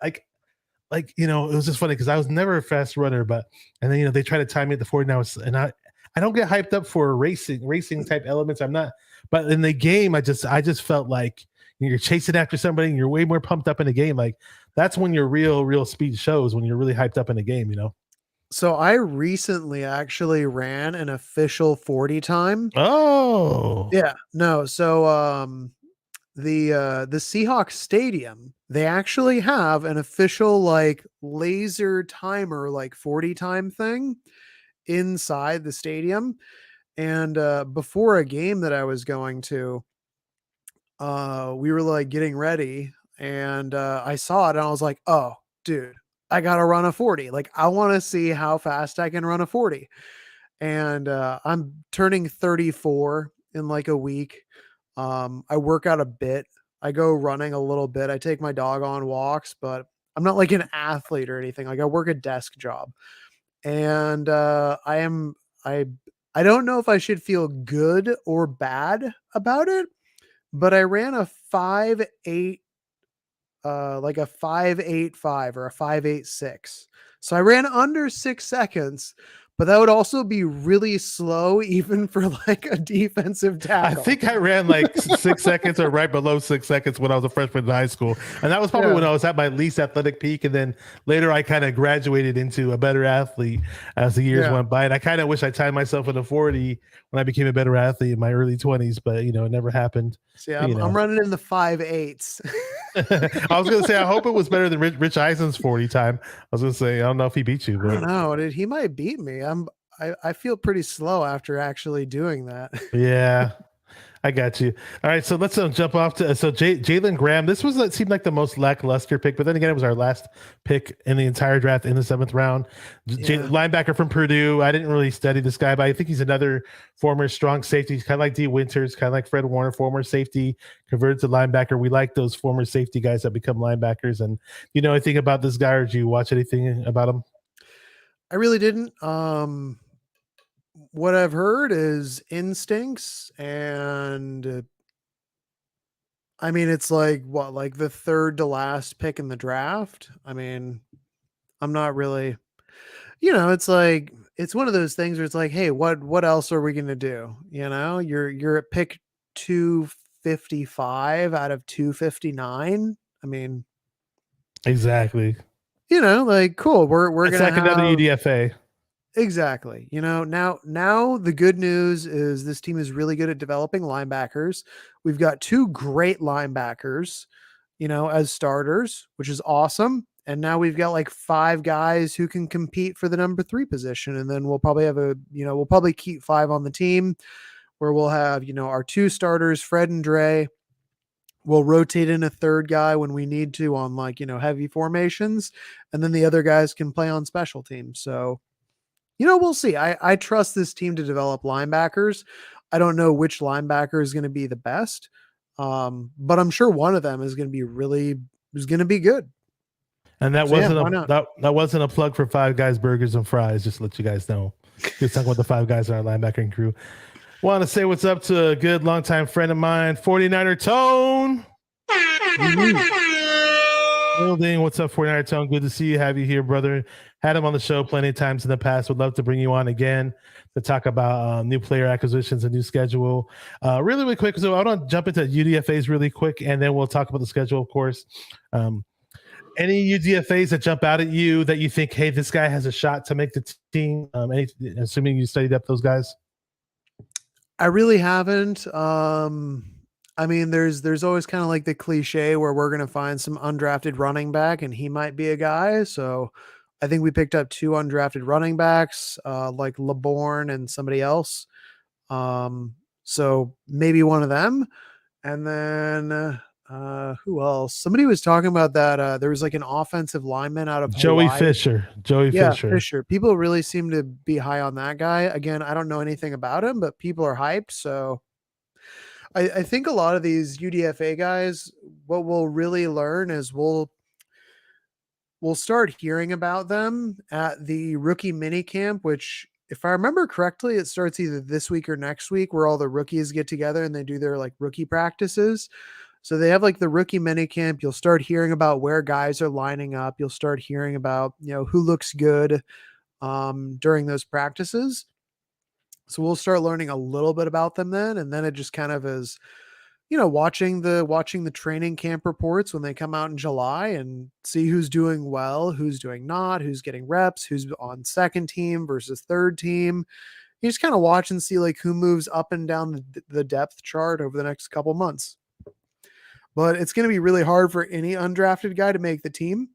it was just funny because I was never a fast runner, but and then they try to time me at the 40 now, and I don't get hyped up for racing type elements. I'm not, but in the game, I just felt like you're chasing after somebody and you're way more pumped up in the game. Like that's when your real speed shows, when you're really hyped up in the game. So I recently actually ran an official 40 time. Oh, Yeah, no. So the Seahawks stadium, they actually have an official like laser timer like 40 time thing inside the stadium. And before a game that I was going to, we were like getting ready and I saw it and I was like, "Oh, dude, I got to run a 40. Like I want to see how fast I can run a 40." And I'm turning 34 in like a week. I work out a bit. I go running a little bit. I take my dog on walks, but I'm not like an athlete or anything. Like I work a desk job. And I I don't know if I should feel good or bad about it, but I ran a 5.8 like a 5.85 or a 5.86. So I ran under 6 seconds, but that would also be really slow even for like a defensive I tackle. think I ran like 6 seconds or right below 6 seconds when I was a freshman in high school. And that was probably when Yeah. I was at my least athletic peak. And then later I kind of graduated into a better athlete as the years Yeah. went by. And I kind of wish I timed myself in a 40 when I became a better athlete in my early 20s, but it never happened. So yeah, I'm running in the 5.8s. I was going to say, I hope it was better than Rich Eisen's 40 time. I was going to say, I don't know if he beat you, I don't but know, dude. He might beat me. I feel pretty slow after actually doing that. yeah. I got you. All right, so let's jump off to Jalen Graham. This seemed like the most lackluster pick, but then again, it was our last pick in the entire draft in the 7th round. Yeah. Linebacker from Purdue. I didn't really study this guy, but I think he's another former strong safety. He's kind of like D. Winters, kind of like Fred Warner, former safety converted to linebacker. We like those former safety guys that become linebackers. And you know anything about this guy, or did you watch anything about him? I really didn't. What I've heard is instincts and I mean it's like what, like the third to last pick in the draft. I mean, I'm not really, it's like it's one of those things where it's like, hey, what else are we gonna do? You're at pick 255 out of 259. I mean, Exactly. like cool. We're It's gonna like another have UDFA. exactly. Now the good news is this team is really good at developing linebackers. We've got two great linebackers, as starters, which is awesome. And now we've got like five guys who can compete for the number 3 position. And then we'll probably have we'll probably keep 5 on the team where we'll have, our 2 starters, Fred and Dre. We'll rotate in a third guy when we need to on like, heavy formations. And then the other guys can play on special teams. So, we'll see. I trust this team to develop linebackers. I don't know which linebacker is going to be the best, but I'm sure one of them is going to be good. And that So yeah, wasn't why a not? that wasn't a plug for Five Guys Burgers and Fries. Just to let you guys know, he was talking about the 5 guys in our linebacking crew. Want to say what's up to a good longtime friend of mine, 49er Tone. Building. What's up, 49er Tone? Good to see you. Have you here, brother. Had him on the show plenty of times in the past. Would love to bring you on again to talk about new player acquisitions and new schedule. Really quick. So I want to jump into UDFAs really quick, and then we'll talk about the schedule, of course. Any UDFAs that jump out at you that you think, hey, this guy has a shot to make the team? Assuming you studied up those guys. I really haven't. I mean, there's always kind of like the cliche where we're gonna find some undrafted running back and he might be a guy. So I think we picked up 2 undrafted running backs, like LeBourne and somebody else. So maybe one of them. And then who else? Somebody was talking about that. There was like an offensive lineman out of Joey Hawaii. Fisher. Joey Yeah, Fisher. Fisher. People really seem to be high on that guy. Again, I don't know anything about him, but people are hyped. So I think a lot of these UDFA guys, what we'll really learn is we'll start hearing about them at the rookie mini camp, which, if I remember correctly, it starts either this week or next week, where all the rookies get together and they do their like rookie practices. So they have like the rookie mini camp. You'll start hearing about where guys are lining up. You'll start hearing about, who looks good during those practices. So we'll start learning a little bit about them then. And then it just kind of is, watching the training camp reports when they come out in July and see who's doing well, who's doing not, who's getting reps, who's on second team versus third team. You just kind of watch and see like who moves up and down the depth chart over the next couple months. But it's going to be really hard for any undrafted guy to make the team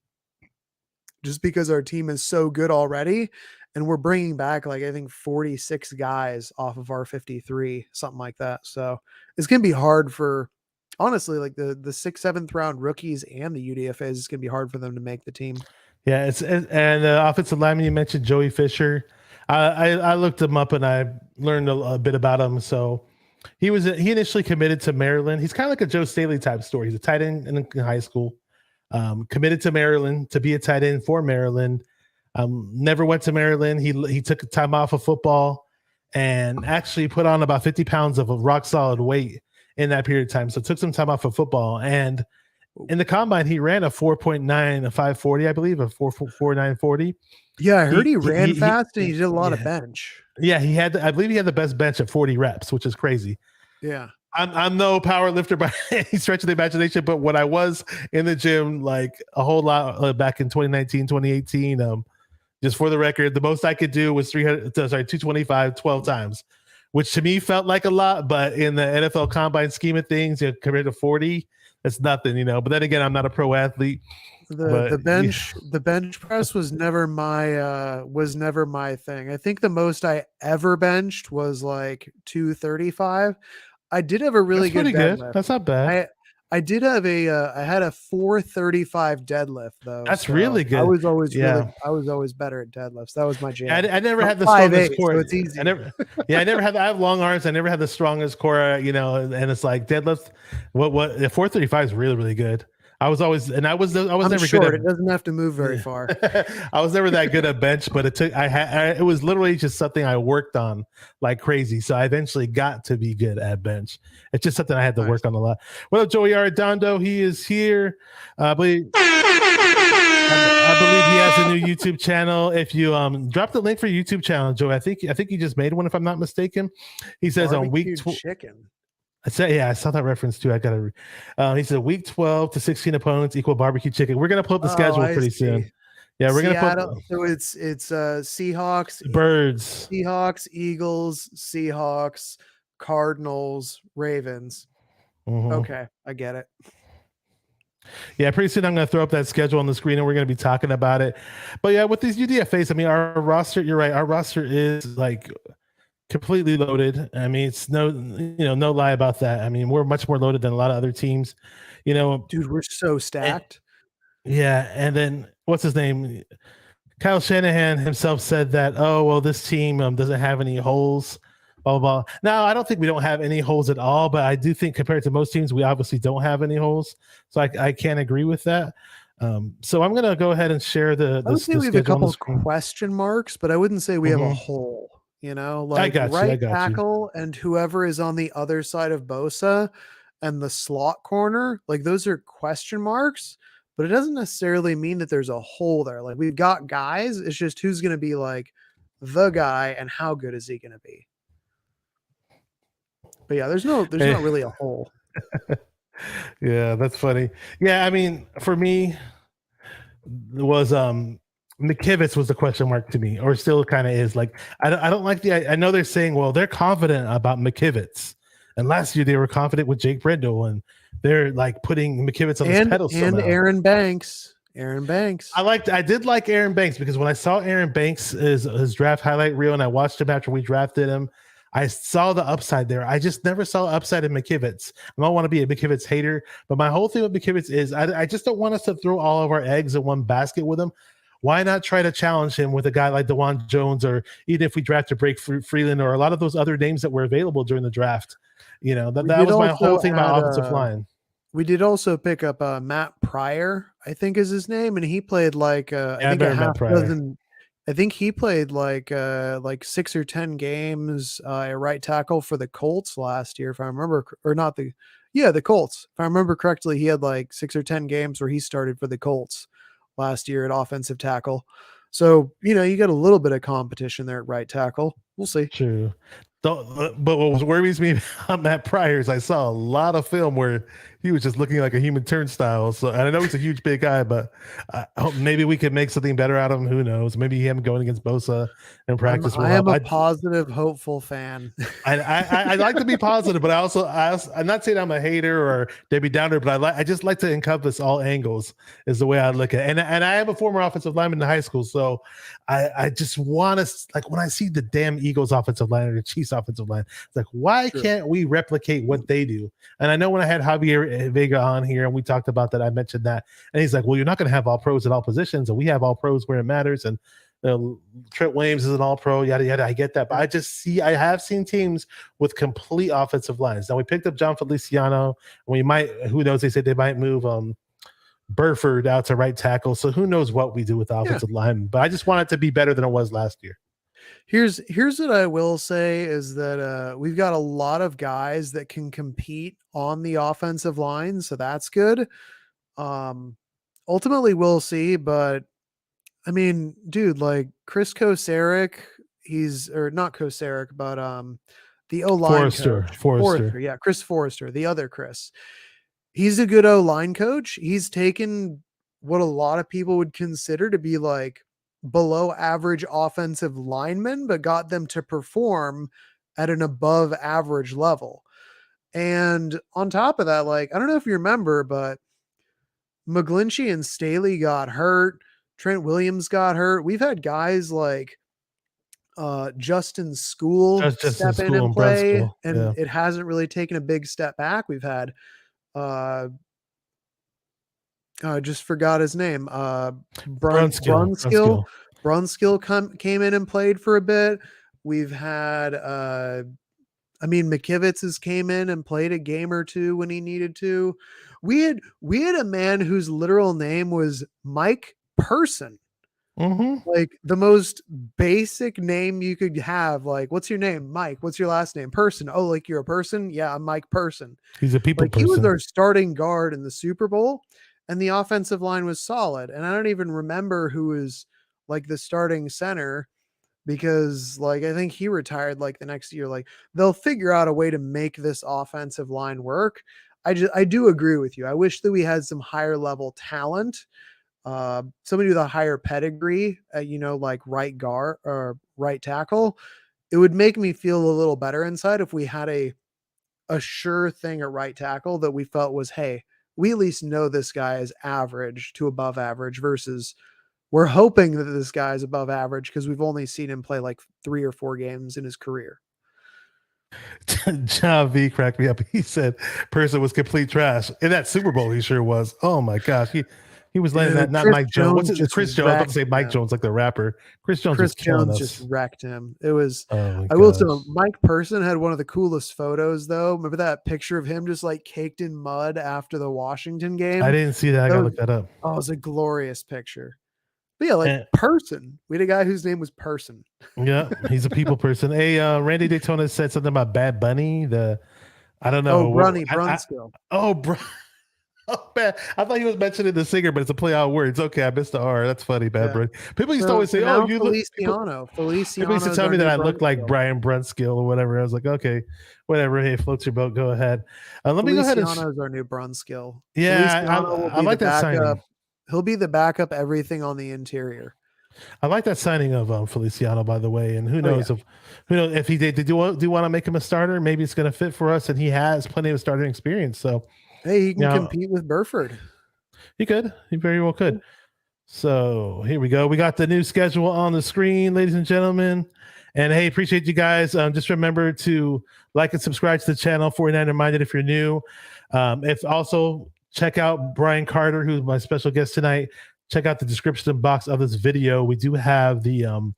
just because our team is so good already. And we're bringing back, like, I think 46 guys off of our 53, something like that. So it's going to be hard for, honestly, like the 6th, 7th round rookies and the UDFAs. It's going to be hard for them to make the team. Yeah, and the offensive lineman, you mentioned Joey Fisher. I looked him up and I learned a bit about him. So he initially committed to Maryland. He's kind of like a Joe Staley type story. He's a tight end in high school, committed to Maryland to be a tight end for Maryland. Never went to Maryland. He took time off of football and actually put on about 50 pounds of a rock solid weight in that period of time. So took some time off of football. And in the combine, he ran a 4.9, a 540, I believe, a 4.4940. Yeah, I heard he ran fast and he did a lot of bench. Yeah, I believe he had the best bench at 40 reps, which is crazy. Yeah. I'm no power lifter by any stretch of the imagination, but when I was in the gym, like a whole lot back in 2019, 2018, just for the record, the most I could do was 225, 12 times, which to me felt like a lot, but in the NFL combine scheme of things, compared to 40, that's nothing, But then again, I'm not a pro athlete. The bench press was never my thing. I think the most I ever benched was like 235. I did have a really good deadlift. That's not bad. I did have I had a 435 deadlift though. That's really good. I was always better at deadlifts. That was my jam. I never had the strongest core. So it's easy. I have long arms. I never had the strongest core, and it's like deadlift. What 435 is really, really good. I was never short. good at, it doesn't have to move very far. I was never that good at bench, but it was literally just something I worked on like crazy. So I eventually got to be good at bench. It's just something I had to work on a lot. What up, Joey Arredondo? He is here. I believe he has a new YouTube channel. If you drop the link for your YouTube channel, Joey, I think you just made one, if I'm not mistaken. He says on week chicken. I saw that reference too. I gotta. He said week 12 to 16 opponents equal barbecue chicken. We're gonna pull up the schedule pretty soon. Yeah, we're gonna put. So it's Seahawks, Birds, Seahawks, Eagles, Seahawks, Cardinals, Ravens. Mm-hmm. Okay, I get it. Yeah, pretty soon I'm gonna throw up that schedule on the screen and we're gonna be talking about it. But yeah, with these UDFAs, I mean, our roster. You're right. Our roster is like completely loaded. I mean, it's no lie about that. I mean, we're much more loaded than a lot of other teams. Dude, we're so stacked. And then what's his name? Kyle Shanahan himself said that, this team doesn't have any holes. Blah, blah, blah. Now, I don't think we don't have any holes at all, but I do think compared to most teams, we obviously don't have any holes. So I can't agree with that. So I'm going to go ahead and share the. I would say we have a couple question marks, but I wouldn't say we have a hole. Like right tackle and whoever is on the other side of Bosa and the slot corner, like those are question marks, but it doesn't necessarily mean that there's a hole there. Like we've got guys, it's just who's going to be like the guy and how good is he going to be? But yeah, there's not really a hole. Yeah, that's funny. Yeah, I mean, for me, it was McKivitz was the question mark to me, or still kind of is. Like, I don't like I know they're saying, well, they're confident about McKivitz, and last year they were confident with Jake Brendel, and they're like putting McKivitz on his pedestal. And somehow. Aaron Banks. I did like Aaron Banks because when I saw Aaron Banks his draft highlight reel and I watched him after we drafted him, I saw the upside there. I just never saw upside in McKivitz. I don't want to be a McKivitz hater, but my whole thing with McKivitz is I just don't want us to throw all of our eggs in one basket with him. Why not try to challenge him with a guy like DeJuan Jones, or even if we draft to Blake Freeland, or a lot of those other names that were available during the draft? That was my whole thing about offensive line. We did also pick up Matt Pryor, I think is his name, and he played like Yeah, I think a better Matt half Pryor. dozen. I think he played like 6 or 10 games at right tackle for the Colts last year, if I remember, or not the Colts. If I remember correctly, he had like 6 or 10 games where he started for the Colts last year at offensive tackle. So you got a little bit of competition there at right tackle. We'll see. True. But what worries me about Matt Pryor is I saw a lot of film where he was just looking like a human turnstile. So, and I know he's a huge big guy, but I hope maybe we could make something better out of him. Who knows? Maybe him going against Bosa in practice will I help. am a positive, hopeful fan. I like to be positive, but I'm not saying I'm a hater or Debbie Downer, but I just like to encompass all angles is the way I look at it. And I am a former offensive lineman in high school, so I just want to, like, when I see the damn Eagles offensive line or the Chiefs offensive line, it's like, why can't we replicate what they do? And I know when I had Javier Vega on here and we talked about that, I mentioned that, and he's like, well, you're not going to have all pros at all positions, and we have all pros where it matters. And Trent Williams is an all-pro, yada yada. I get that, but I have seen teams with complete offensive lines. Now we picked up John Feliciano, and we might, who knows? They said they might move Burford out to right tackle. So who knows what we do with the offensive line? But I just want it to be better than it was last year. Here's what I will say is that we've got a lot of guys that can compete on the offensive line, so that's good. Ultimately, we'll see, but I mean, dude, like Chris Kosaric, or not Kosaric, but the O-line coach. Forrester. Yeah, Chris Forrester, the other Chris. He's a good O-line coach. He's taken what a lot of people would consider to be like below average offensive linemen, but got them to perform at an above average level. And on top of that, like, I don't know if you remember, but McGlinchey and Staley got hurt. Trent Williams got hurt. We've had guys like Justin School step in and play, and it hasn't really taken a big step back. We've had I just forgot his name. Brunskill came in and played for a bit. We've had McKivitz has came in and played a game or two when he needed to. We had a man whose literal name was Mike Person. Mm-hmm. Like the most basic name you could have. Like, what's your name? Mike. What's your last name? Person. Oh, like you're a person? Yeah, I'm Mike Person. He's a people person. He was our starting guard in the Super Bowl, and the offensive line was solid. And I don't even remember who was like the starting center, because like I think he retired like the next year. Like they'll figure out a way to make this offensive line work. I do agree with you. I wish that we had some higher level talent. Somebody with a higher pedigree, like right guard or right tackle. It would make me feel a little better inside if we had a sure thing at right tackle that we felt was, hey, we at least know this guy is average to above average, versus we're hoping that this guy is above average because we've only seen him play like 3 or 4 games in his career. John V cracked me up. He said Person was complete trash in that Super Bowl. He sure was. Oh my gosh. He was letting that, not Chris Mike Jones. What's it? Chris Jones. I was about to say Mike him. Jones, like the rapper. Chris Jones just wrecked him. It was, I will say, Mike Person had one of the coolest photos though. Remember that picture of him just like caked in mud after the Washington game? I didn't see that. I gotta look that up. Oh, it was a glorious picture. But yeah, Person. We had a guy whose name was Person. Yeah, he's a people person. Hey, Randy Daytona said something about Bad Bunny. I don't know. Oh, Brunskill. Oh, man. I thought he was mentioning the singer, but it's a play on words. Okay, I missed the R. That's funny, Bad Bunny. People used to always say, "Oh, you Feliciano." People used to tell me that I look like Brian Brunskill or whatever. I was like, okay, whatever. Hey, floats your boat. Go ahead. Let me go ahead. Feliciano's our new Brunskill. Yeah, I like that signing. He'll be the backup everything on the interior. I like that signing of Feliciano, by the way. And who knows if he did want to make him a starter, maybe it's going to fit for us. And he has plenty of starting experience. So hey, he can compete with Burford. He could. He very well could. So here we go. We got the new schedule on the screen, ladies and gentlemen. And hey, appreciate you guys. Just remember to like and subscribe to the channel. 49 Reminded if you're new. If also check out Brian Carter, who's my special guest tonight. Check out the description box of this video. We do have the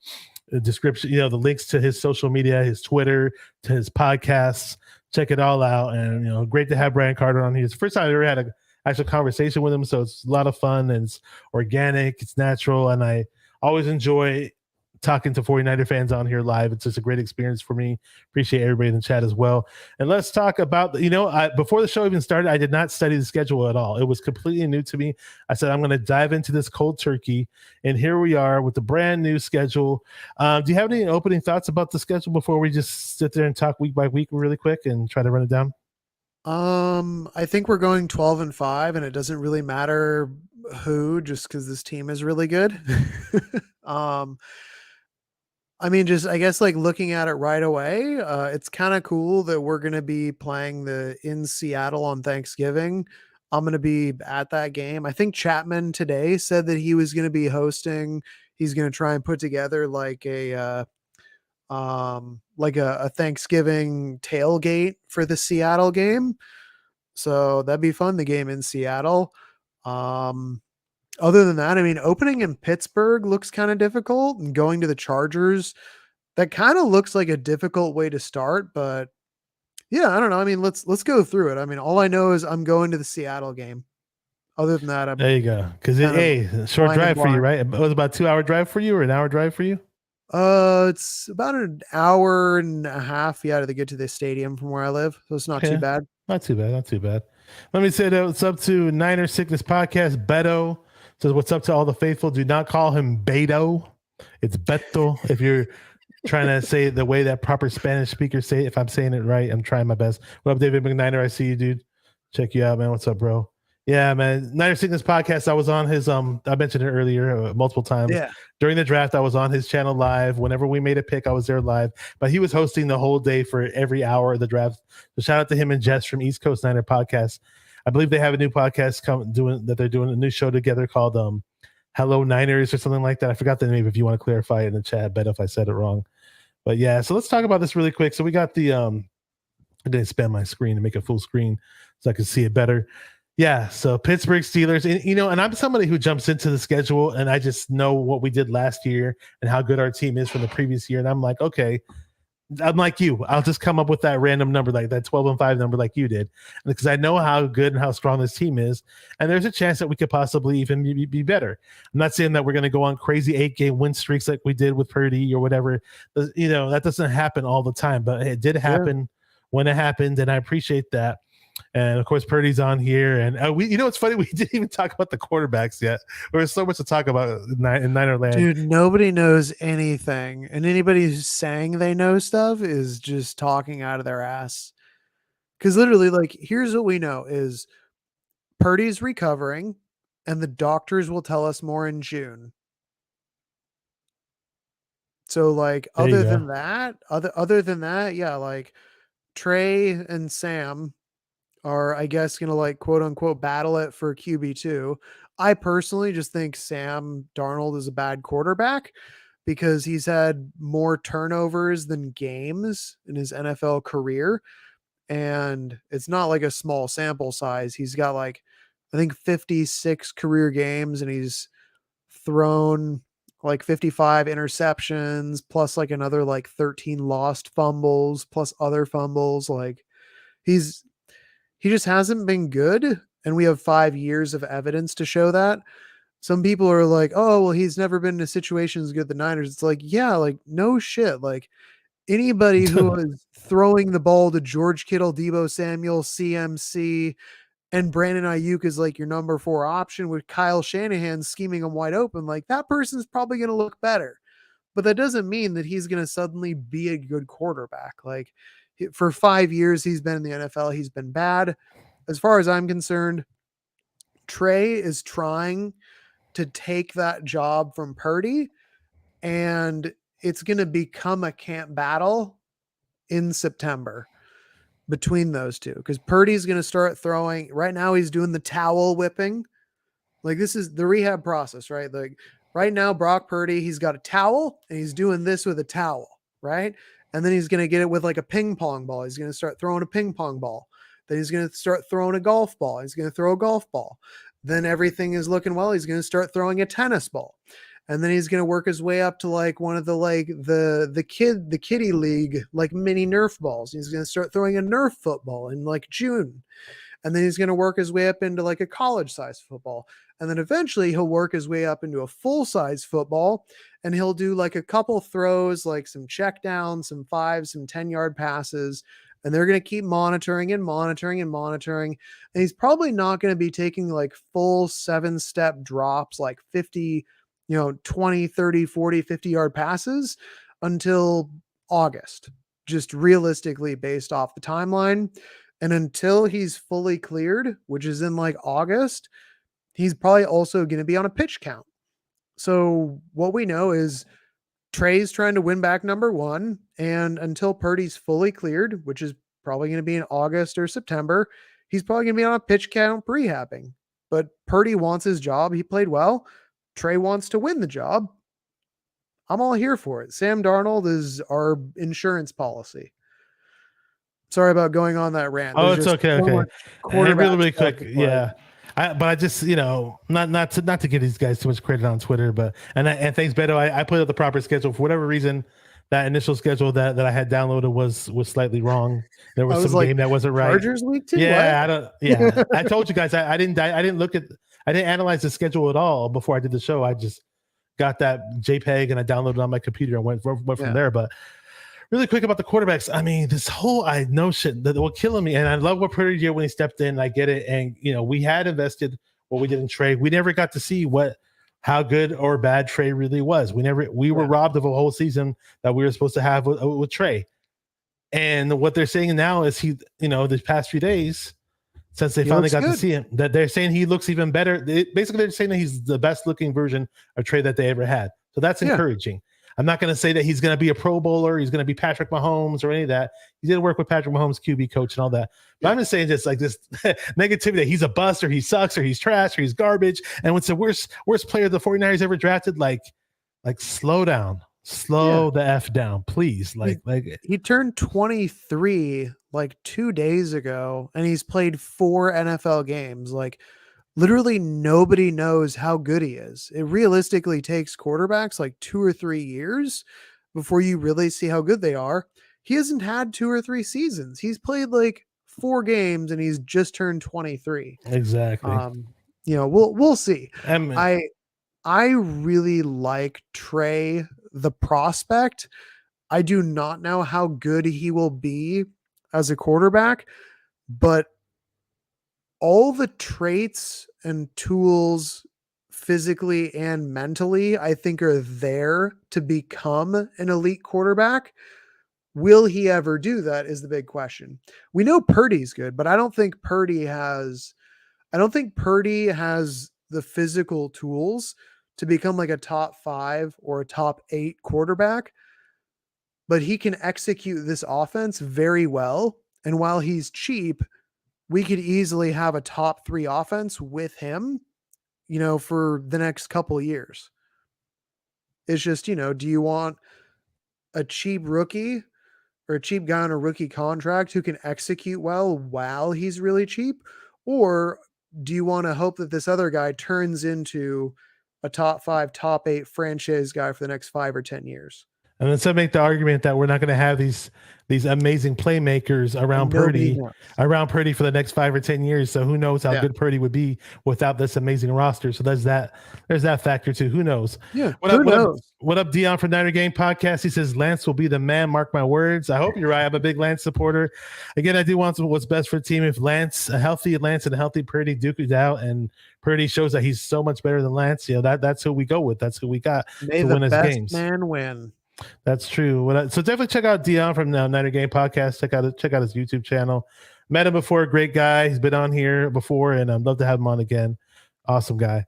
description, the links to his social media, his Twitter, to his podcasts. check it all out. And great to have Brian Carter on here. It's the first time I ever had an actual conversation with him, so it's a lot of fun and it's organic, it's natural, and I always enjoy talking to 49er fans on here live. It's just a great experience for me. Appreciate everybody in the chat as well. And let's talk about, before the show even started, I did not study the schedule at all. It was completely new to me. I said, I'm going to dive into this cold turkey. And here we are with the brand new schedule. Do you have any opening thoughts about the schedule before we just sit there and talk week by week really quick and try to run it down? I think we're going 12-5, and it doesn't really matter who, just because this team is really good. I mean, just I guess like looking at it right away, it's kind of cool that we're going to be playing in Seattle on Thanksgiving. I'm going to be at that game. I think Chapman today said that he was going to be hosting. He's going to try and put together like a Thanksgiving tailgate for the Seattle game. So that'd be fun. The game in Seattle. Other than that, I mean, opening in Pittsburgh looks kind of difficult, and going to the Chargers, that kind of looks like a difficult way to start, but yeah, I don't know. I mean, let's go through it. I mean, all I know is I'm going to the Seattle game. Other than that, there you go. Because short drive for you, right? It was about 2-hour drive for you, or an hour drive for you? It's about an hour and a half, to get to the stadium from where I live. So it's not too bad. Not too bad. Let me say that what's up to Niner Sickness Podcast. Beto says, what's up to all the faithful? Do not call him Beto. It's Beto. If you're trying to say it the way that proper Spanish speakers say it, if I'm saying it right, I'm trying my best. What up, David McNiner? I see you, dude. Check you out, man. What's up, bro? Yeah, man. Niner Sickness Podcast. I was on his I mentioned it earlier multiple times. Yeah. During the draft, I was on his channel live. Whenever we made a pick, I was there live. But he was hosting the whole day for every hour of the draft. So shout out to him and Jess from East Coast Niner Podcast. I believe they have a new podcast they're doing a new show together called Hello Niners or something like that. I forgot the name. If you want to clarify it in the chat, I bet if I said it wrong. But yeah, so let's talk about this really quick. So we got the I didn't expand my screen to make it full screen so I can see it better. Yeah, so Pittsburgh Steelers, and I'm somebody who jumps into the schedule, and I just know what we did last year and how good our team is from the previous year, and I'm like, okay, I'm like you. I'll just come up with that random number, like that 12-5 number, like you did, because I know how good and how strong this team is, and there's a chance that we could possibly even be better. I'm not saying that we're going to go on crazy 8-game win streaks like we did with Purdy or whatever. That doesn't happen all the time, but it did happen when it happened, and I appreciate that. And of course, Purdy's on here, and it's funny, we didn't even talk about the quarterbacks yet. There's so much to talk about in Niner land. Dude, nobody knows anything, and anybody who's saying they know stuff is just talking out of their ass. Because literally, like, here's what we know is Purdy's recovering, and the doctors will tell us more in June. So, like, other than that, yeah, like Trey and Sam are, I guess, going to like quote unquote battle it for QB2. I personally just think Sam Darnold is a bad quarterback because he's had more turnovers than games in his NFL career. And it's not like a small sample size. He's got like, I think 56 career games, and he's thrown like 55 interceptions plus like another like 13 lost fumbles plus other fumbles. Like he just hasn't been good, and we have 5 years of evidence to show that. Some people are like, oh, well, he's never been in a situation as good as the Niners. It's like, yeah, like no shit. Like anybody who is throwing the ball to George Kittle, Deebo Samuel, CMC, and Brandon Ayuk is like your number 4 option with Kyle Shanahan scheming him wide open, like that person's probably going to look better. But that doesn't mean that he's going to suddenly be a good quarterback. Like for 5 years, he's been in the NFL. He's been bad. As far as I'm concerned, Trey is trying to take that job from Purdy, and it's going to become a camp battle in September between those two, because Purdy's going to start throwing. Right now he's doing the towel whipping. Like this is the rehab process, right? Like right now, Brock Purdy, he's got a towel and he's doing this with a towel, right? And then he's going to get it with like a ping pong ball. He's going to start throwing a ping pong ball. Then he's going to start throwing a golf ball. He's going to throw a golf ball. Then everything is looking well. He's going to start throwing a tennis ball. and then he's going to work his way up to like one of the like the kiddie league like mini Nerf balls. He's going to start throwing a Nerf football in like June, and then he's going to work his way up into like a college size football, and then eventually he'll work his way up into a full size football, and he'll do like a couple throws, like some check downs, some 5, some 10-yard passes, and they're going to keep monitoring and monitoring and monitoring. And he's probably not going to be taking like full 7-step drops, like 50, 20, 30, 40, 50-yard passes until August, just realistically based off the timeline. And until he's fully cleared, which is in like August, he's probably also going to be on a pitch count. So what we know is Trey's trying to win back number 1, and until Purdy's fully cleared, which is probably going to be in August or September, he's probably going to be on a pitch count rehabbing. But Purdy wants his job. He played well. Trey wants to win the job. I'm all here for it. Sam Darnold is our insurance policy. Sorry about going on that rant. Oh, it's okay. Okay. And really quick. Yeah. But I just, not to give these guys too much credit on Twitter, but, and thanks, Beto. I put up the proper schedule for whatever reason. That initial schedule that I had downloaded was slightly wrong. There was some game that wasn't right. Chargers week 2. Yeah. I told you guys, I didn't analyze the schedule at all before I did the show. I just got that JPEG and I downloaded it on my computer and went from there. But really quick about the quarterbacks. I mean, this whole notion that will kill me. And I love what Purdy did when he stepped in. I get it. And, we had invested what we did in Trey. We never got to see how good or bad Trey really was. We were robbed of a whole season that we were supposed to have with Trey. And what they're saying now is the past few days, since they finally got to see him, that they're saying he looks even better. Basically, they're saying that he's the best looking version of Trey that they ever had. So that's encouraging. I'm not going to say that he's going to be a Pro Bowler. He's going to be Patrick Mahomes or any of that. He did work with Patrick Mahomes, QB coach and all that. But I'm just saying just like this negativity that he's a bust or he sucks or he's trash or he's garbage. And what's the worst player the 49ers ever drafted? Like slow down. Slow the F down, please. Like he turned 23 like 2 days ago, and he's played 4 NFL games. Like literally nobody knows how good he is. It realistically takes quarterbacks like 2 or 3 years before you really see how good they are. He hasn't had 2 or 3 seasons. He's played like 4 games and he's just turned 23. Exactly. We'll see. I really like Trey, the prospect. I do not know how good he will be as a quarterback, but all the traits and tools physically and mentally, I think, are there to become an elite quarterback. Will he ever do that is the big question. We know Purdy's good, but I don't think Purdy has the physical tools to become like a top 5 or a top 8 quarterback, but he can execute this offense very well. And while he's cheap, we could easily have a top 3 offense with him, for the next couple of years. It's just, do you want a cheap rookie or a cheap guy on a rookie contract who can execute well while he's really cheap? Or do you want to hope that this other guy turns into a top 5, top 8 franchise guy for the next 5 or 10 years? And then some make the argument that we're not going to have these amazing playmakers around Purdy for the next 5 or 10 years. So who knows how good Purdy would be without this amazing roster. So there's that factor too. Who knows? Yeah. What up, Dion from Niner Game Podcast? He says Lance will be the man. Mark my words. I hope you're right. I'm a big Lance supporter. Again, I do want what's best for the team. If a healthy Lance and a healthy Purdy duke it out, and Purdy shows that he's so much better than Lance, that's who we go with. That's who we got to win his games. Man win. That's true. So definitely check out Dion from the Niner Game Podcast. Check out his YouTube channel. Met him before. Great guy. He's been on here before, and I'd love to have him on again. Awesome guy.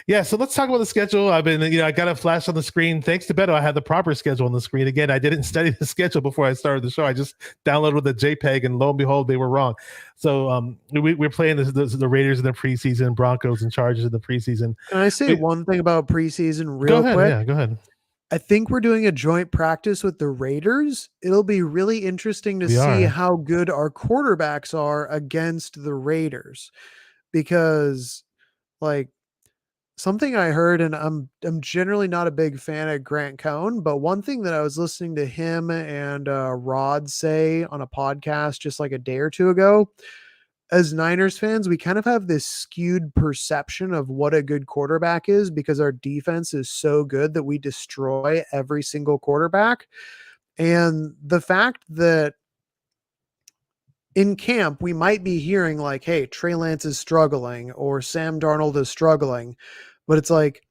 Yeah, so let's talk about the schedule. I got a flash on the screen. Thanks to Beto, I had the proper schedule on the screen. Again, I didn't study the schedule before I started the show. I just downloaded the JPEG, and lo and behold, they were wrong. So we're playing the Raiders in the preseason, Broncos and Chargers in the preseason. Can I say one thing about preseason real quick? Yeah, go ahead. I think we're doing a joint practice with the Raiders. It'll be really interesting to see how good our quarterbacks are against the Raiders, because something I heard, and I'm generally not a big fan of Grant Cohn, but one thing that I was listening to him and Rod say on a podcast just like a day or two ago, as Niners fans, we kind of have this skewed perception of what a good quarterback is because our defense is so good that we destroy every single quarterback. And the fact that in camp, we might be hearing like, hey, Trey Lance is struggling or Sam Darnold is struggling, but it's like,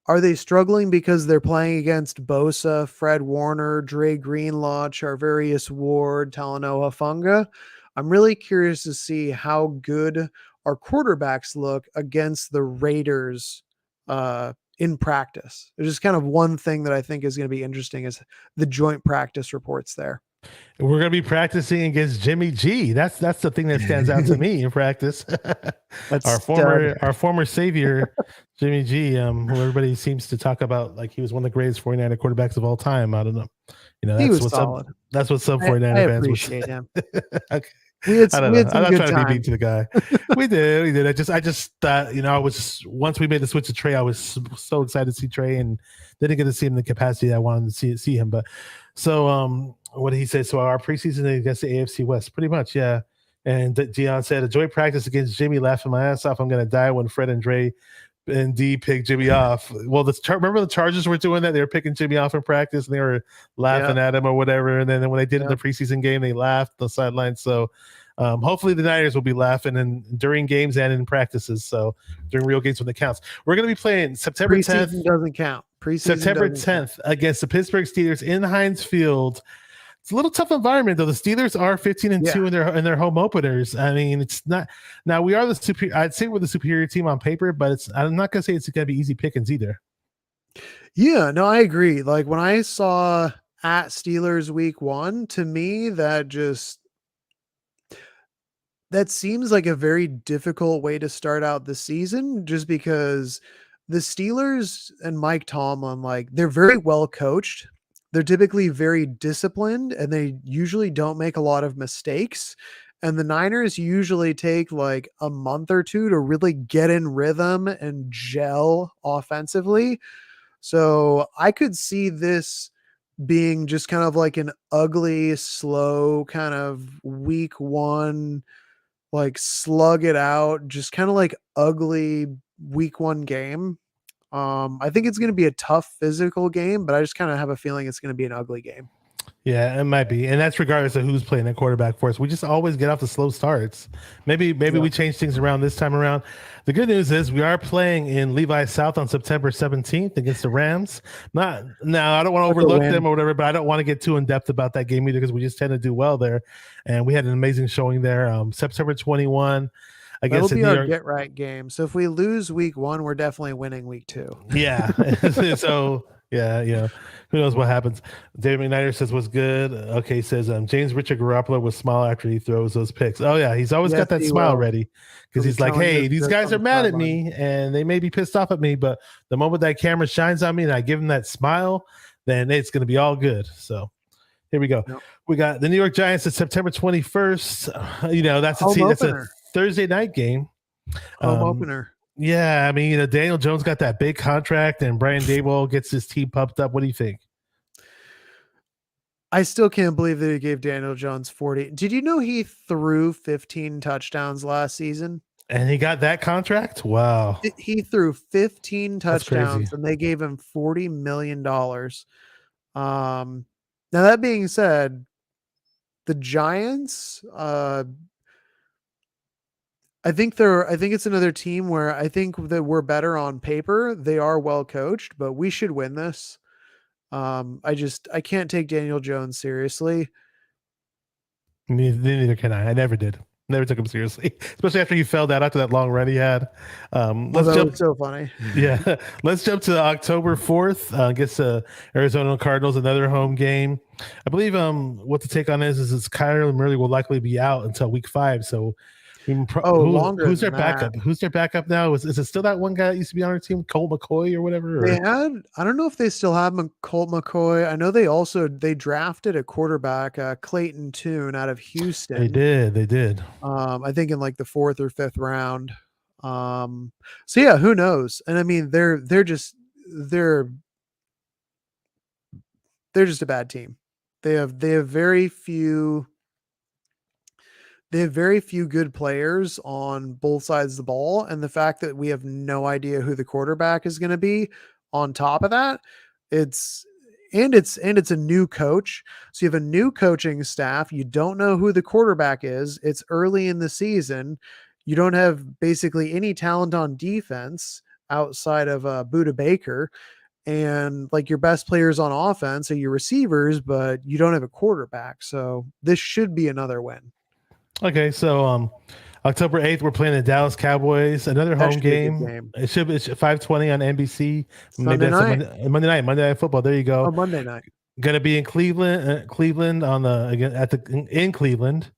are they struggling because they're playing against Bosa, Fred Warner, Dre Greenlaw, Charvarius Ward, Talanoa Funga? I'm really curious to see how good our quarterbacks look against the Raiders in practice. There's just kind of one thing that I think is going to be interesting is the joint practice reports there. We're gonna be practicing against Jimmy G. That's the thing that stands out to me in practice. That's our former savior, Jimmy G. Who everybody seems to talk about like he was one of the greatest 49er quarterbacks of all time. I don't know. he That's was solid. That's what some 49er I fans would appreciate him. Okay. We had I don't we know. had some I'm not good trying to be mean times. to the guy. We did. I just thought, I was once we made the switch to Trey, I was so excited to see Trey and didn't get to see him in the capacity I wanted to see him. But so what did he say? So our preseason against the AFC West, pretty much, yeah. And Dion said, a joint practice against Jimmy, laughing my ass off. I'm gonna die when Fred and Dre and D picked Jimmy off. Well, remember the Chargers were doing that? They were picking Jimmy off in practice and they were laughing at him or whatever. And then when they did it in the preseason game, they laughed on the sidelines. So hopefully the Niners will be laughing during games and in practices. So during real games when it counts. We're going to be playing September 10th. Preseason doesn't count. September 10th against the Pittsburgh Steelers in Heinz Field. It's a little tough environment though. The Steelers are 15-2 in their home openers. I mean, it's not now we are the superior. I'd say we're the superior team on paper, but I'm not gonna say it's gonna be easy pickings either. Yeah, no, I agree. Like when I saw at Steelers week 1, to me that seems like a very difficult way to start out the season, just because the Steelers and Mike Tomlin, like they're very well coached. They're typically very disciplined and they usually don't make a lot of mistakes. And the Niners usually take like a month or two to really get in rhythm and gel offensively. So I could see this being just kind of like an ugly, slow kind of week 1, like slug it out, just kind of like ugly week 1 game. I think it's going to be a tough physical game, but I just kind of have a feeling it's going to be an ugly game. Yeah, it might be, and that's regardless of who's playing at quarterback for us. We just always get off the slow starts. Maybe we change things around this time around. The good news is we are playing in Levi South on September 17th against the Rams. I don't want to overlook them or whatever, but I don't want to get too in depth about that game either because we just tend to do well there, and we had an amazing showing there. September 21. That'll be our get right game. So if we lose week 1, we're definitely winning week 2. Yeah. So yeah. Who knows what happens? David McNider says what's good. Okay, says James Richard Garoppolo will smile after he throws those picks. Oh yeah, he's always got that smile ready because he's like, hey, these guys are mad at me and they may be pissed off at me, but the moment that camera shines on me and I give them that smile, then it's going to be all good. So here we go. Yep. We got the New York Giants at September 21st. That's a Thursday night game. Home opener. Yeah, I mean, Daniel Jones got that big contract, and Brian Daboll gets his team pumped up. What do you think? I still can't believe that he gave Daniel Jones 40. Did you know he threw 15 touchdowns last season? And he got that contract? Wow. He threw 15 touchdowns, and they gave him $40 million. Now, that being said, the Giants, I think it's another team where I think that we're better on paper. They are well coached, but we should win this. I can't take Daniel Jones seriously. Neither can I. I never did. Never took him seriously, especially after he fell down after that long run he had. Was so funny. Yeah, let's jump to October 4th. Against Arizona Cardinals, another home game. I believe what the take on is Kyler Murray will likely be out until week 5. So. Who's their backup? Who's their backup now? Is it still that one guy that used to be on our team, Colt McCoy or whatever? They had, I don't know if they still have Colt McCoy. I know they drafted a quarterback, Clayton Tune out of Houston. They did. I think in like the 4th or 5th round. So yeah, who knows? And I mean, they're just a bad team. They have very few good players on both sides of the ball, and the fact that we have no idea who the quarterback is going to be on top of that, it's it's a new coach. So you have a new coaching staff, you don't know who the quarterback is, it's early in the season, you don't have basically any talent on defense outside of Buda Baker, and like your best players on offense are your receivers, but you don't have a quarterback. So this should be another win. Okay, so October 8th, we're playing the Dallas Cowboys, another That home should be a good game. game. It's 5:20 on NBC. Maybe Sunday that's night. Monday Night Football. There you go. Oh, Monday night. Gonna be in Cleveland on the again at the in Cleveland,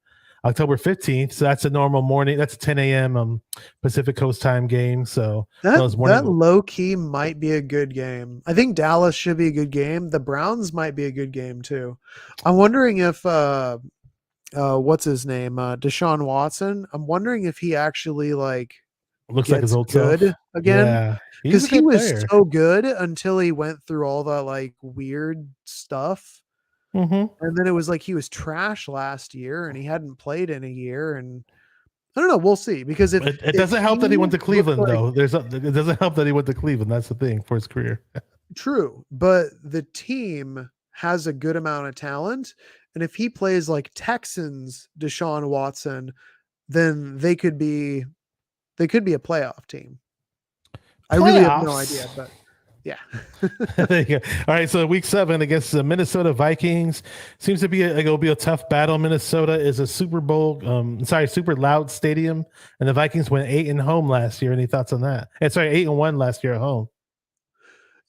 October 15th. So that's a normal morning. That's a 10 a.m. Pacific Coast time game. So those That low key might be a good game. I think Dallas should be a good game. The Browns might be a good game too. I'm wondering if what's his name? Deshaun Watson. I'm wondering if he actually looks like his gets old good self. again. Yeah, Because he's a he good was player. so good until he went through all that weird stuff. Mm-hmm. And then it was like he was trash last year and he hadn't played in a year. And I don't know. We'll see. Because It if doesn't help that he went to looks Cleveland, though. It doesn't help that he went to Cleveland. That's the thing for his career. true, but the team has a good amount of talent. And if he plays like Texans Deshaun Watson, then they could be a playoff team. I really have no idea, Playoffs. but yeah. There you go. All right, so week 7 against the Minnesota Vikings seems to be it'll be a tough battle. Minnesota is a Super loud stadium, and the Vikings went 8-0 home last year. Any thoughts on that? And 8-1 last year at home.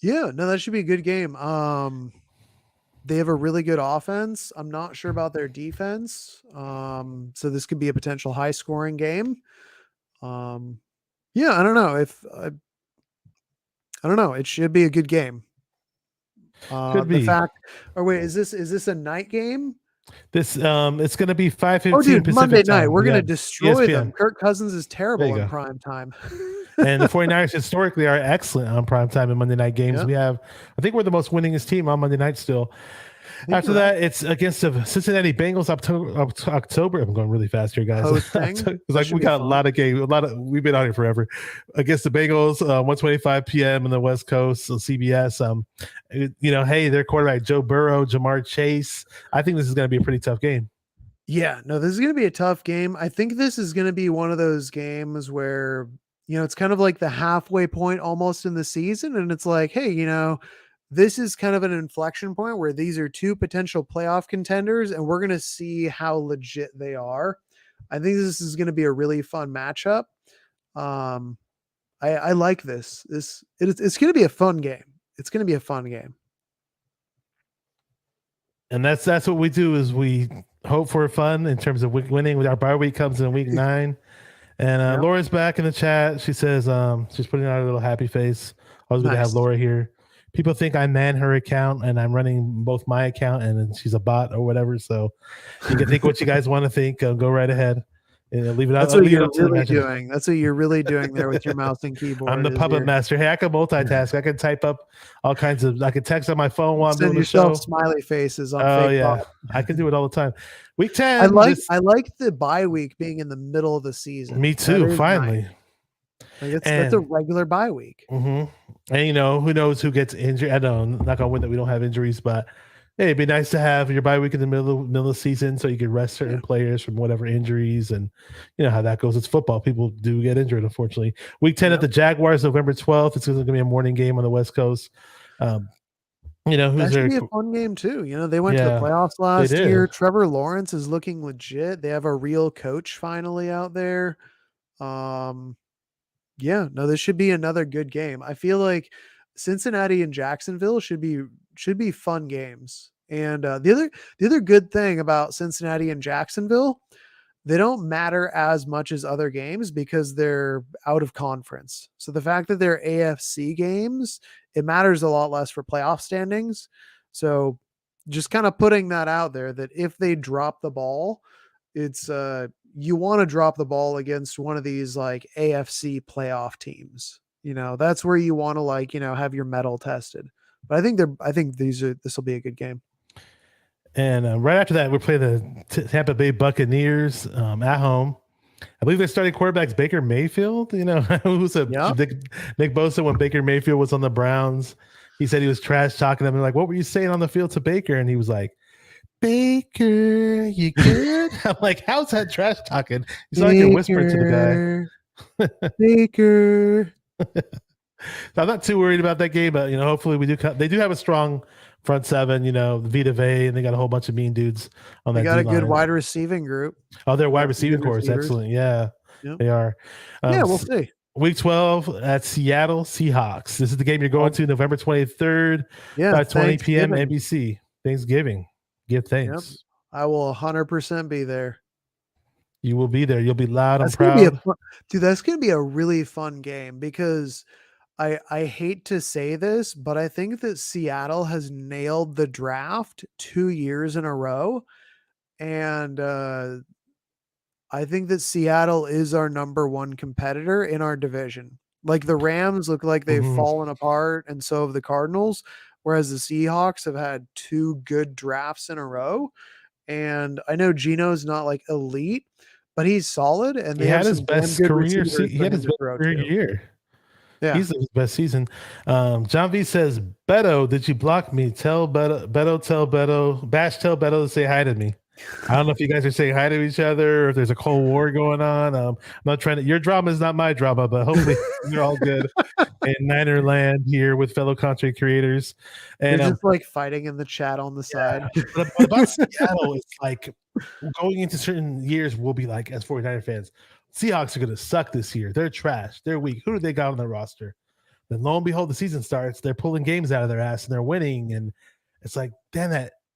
Yeah, no, that should be a good game. They have a really good offense. I'm not sure about their defense. So this could be a potential high scoring game. Yeah, I don't know if I don't know. It should be a good game. Could The be fact, or wait, is this a night game? this. It's going to be 5:15 Oh, dude, Pacific Monday night. time. We're Yeah, gonna destroy them. ESPN. Kirk Cousins is There terrible you in go. prime time. And the 49ers historically are excellent on primetime and Monday night games. Yeah. I think we're the most winningest team on Monday night still. After that, it's against the Cincinnati Bengals. October. I'm going really fast here, guys. It's we got a lot of games. We've been out here forever. Against the Bengals, 1:25 p.m. on the West Coast, so CBS. Hey, their quarterback Joe Burrow, Jamar Chase. I think this is going to be a pretty tough game. Yeah, no, this is going to be a tough game. I think this is going to be one of those games where, it's kind of like the halfway point almost in the season. And it's like, hey, this is kind of an inflection point where these are two potential playoff contenders and we're going to see how legit they are. I think this is going to be a really fun matchup. I like this. It's going to be a fun game. It's going to be a fun game. And that's what we do is we hope for fun in terms of winning. Our bye week comes in week 9. And Laura's back in the chat. She says she's putting out a little happy face. Always good to have Laura here. People think I man her account and I'm running both my account and she's a bot or whatever. So you can think what you guys want to think. Go right ahead. And leave it out. That's what you're really doing. That's what you're really doing there with your mouse and keyboard. I'm the puppet master. Hey, I can multitask. I can type up all kinds of. I can text on my phone while I'm doing the show. Smiley faces on. Oh yeah, I can do it all the time. Week 10. I like the bye week being in the middle of the season. Me too. Finally, that's a regular bye week. Mm-hmm. And who knows who gets injured? I don't know. Not gonna win that we don't have injuries, but hey, it'd be nice to have your bye week in the middle of the season so you can rest certain players from whatever injuries, and you know how that goes. It's football. People do get injured, unfortunately. Week 10 at the Jaguars, November 12th. It's going to be a morning game on the West Coast. That should be a fun game too. They went to the playoffs last year. Trevor Lawrence is looking legit. They have a real coach finally out there. This should be another good game. I feel like Cincinnati and Jacksonville should be fun games. And the other good thing about Cincinnati and Jacksonville, they don't matter as much as other games because they're out of conference. So the fact that they're AFC games, it matters a lot less for playoff standings. So just kind of putting that out there that if they drop the ball, it's you want to drop the ball against one of these like AFC playoff teams. That's where you want to like, have your metal tested. But I think this will be a good game. And right after that, we play the Tampa Bay Buccaneers at home. I believe their starting quarterback's Baker Mayfield. Who's Nick Bosa when Baker Mayfield was on the Browns. He said he was trash talking them. And like, what were you saying on the field to Baker? And he was like, Baker, you good? I'm like, how's that trash talking? You sound like you're whispering to the guy. Baker. So I'm not too worried about that game, but hopefully we do. They do have a strong front seven. Vita Vea, and they got a whole bunch of mean dudes on that. They got a good wide receiving group. Oh, their wide receiving core is excellent. Yeah, yep. They are. Yeah, we'll see. Week 12 at Seattle Seahawks. This is the game you're going to November 23rd. Yeah, 5:20 p.m. NBC. Thanksgiving. Give thanks. Yep. I will 100% be there. You will be there. You'll be loud and proud. Dude, that's going to be a really fun game because I hate to say this, but I think that Seattle has nailed the draft 2 years in a row. And I think that Seattle is our number one competitor in our division. Like the Rams look like they've fallen apart, and so have the Cardinals, whereas the Seahawks have had 2 good drafts in a row. And I know Geno's not like elite, but he's solid. And they had his best career. He had his best career year. Yeah, he's his best season. John V says, Beto, did you block me? Tell Beto, tell Beto, Bash, tell Beto to say hi to me. I don't know if you guys are saying hi to each other or if there's a cold war going on. I'm not trying to. Your drama is not my drama, but hopefully you're all good in Niner land here with fellow content creators. And you're just like fighting in the chat on the side. But about Seattle, it's like going into certain years, we'll be like, as 49er fans, Seahawks are going to suck this year. They're trash. They're weak. Who do they got on their roster? Then lo and behold, the season starts. They're pulling games out of their ass and they're winning. And it's like, damn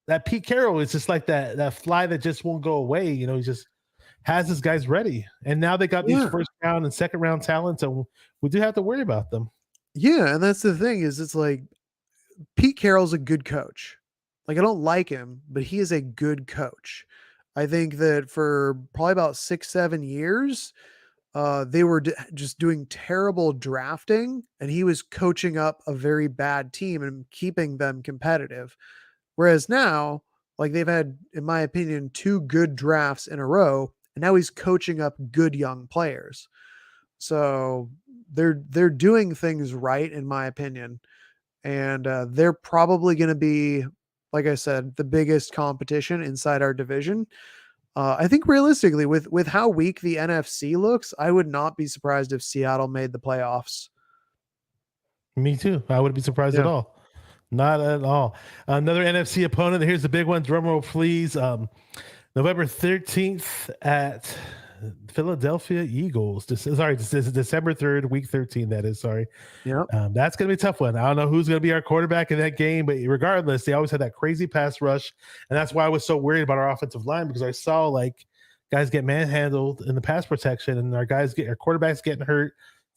that Pete Carroll is just like that fly that just won't go away. He just has his guys ready. And now they got these first round and second round talent. So we do have to worry about them. Yeah. And that's the thing is it's like Pete Carroll's a good coach. Like I don't like him, but he is a good coach. I think that for probably about 6-7 years, they were just doing terrible drafting and he was coaching up a very bad team and keeping them competitive. Whereas now, like they've had, in my opinion, 2 good drafts in a row, and now he's coaching up good young players. So they're doing things right, in my opinion. And they're probably going to be, like I said, the biggest competition inside our division. I think realistically, with how weak the NFC looks, I would not be surprised if Seattle made the playoffs. Me too. I wouldn't be surprised at all. Not at all. Another NFC opponent. Here's the big one. Drumroll, please. November 13th at Philadelphia Eagles. This is December 3rd, week 13. That is, sorry. Yeah. That's going to be a tough one. I don't know who's going to be our quarterback in that game, but regardless, they always had that crazy pass rush. And that's why I was so worried about our offensive line because I saw like guys get manhandled in the pass protection and our quarterbacks getting hurt.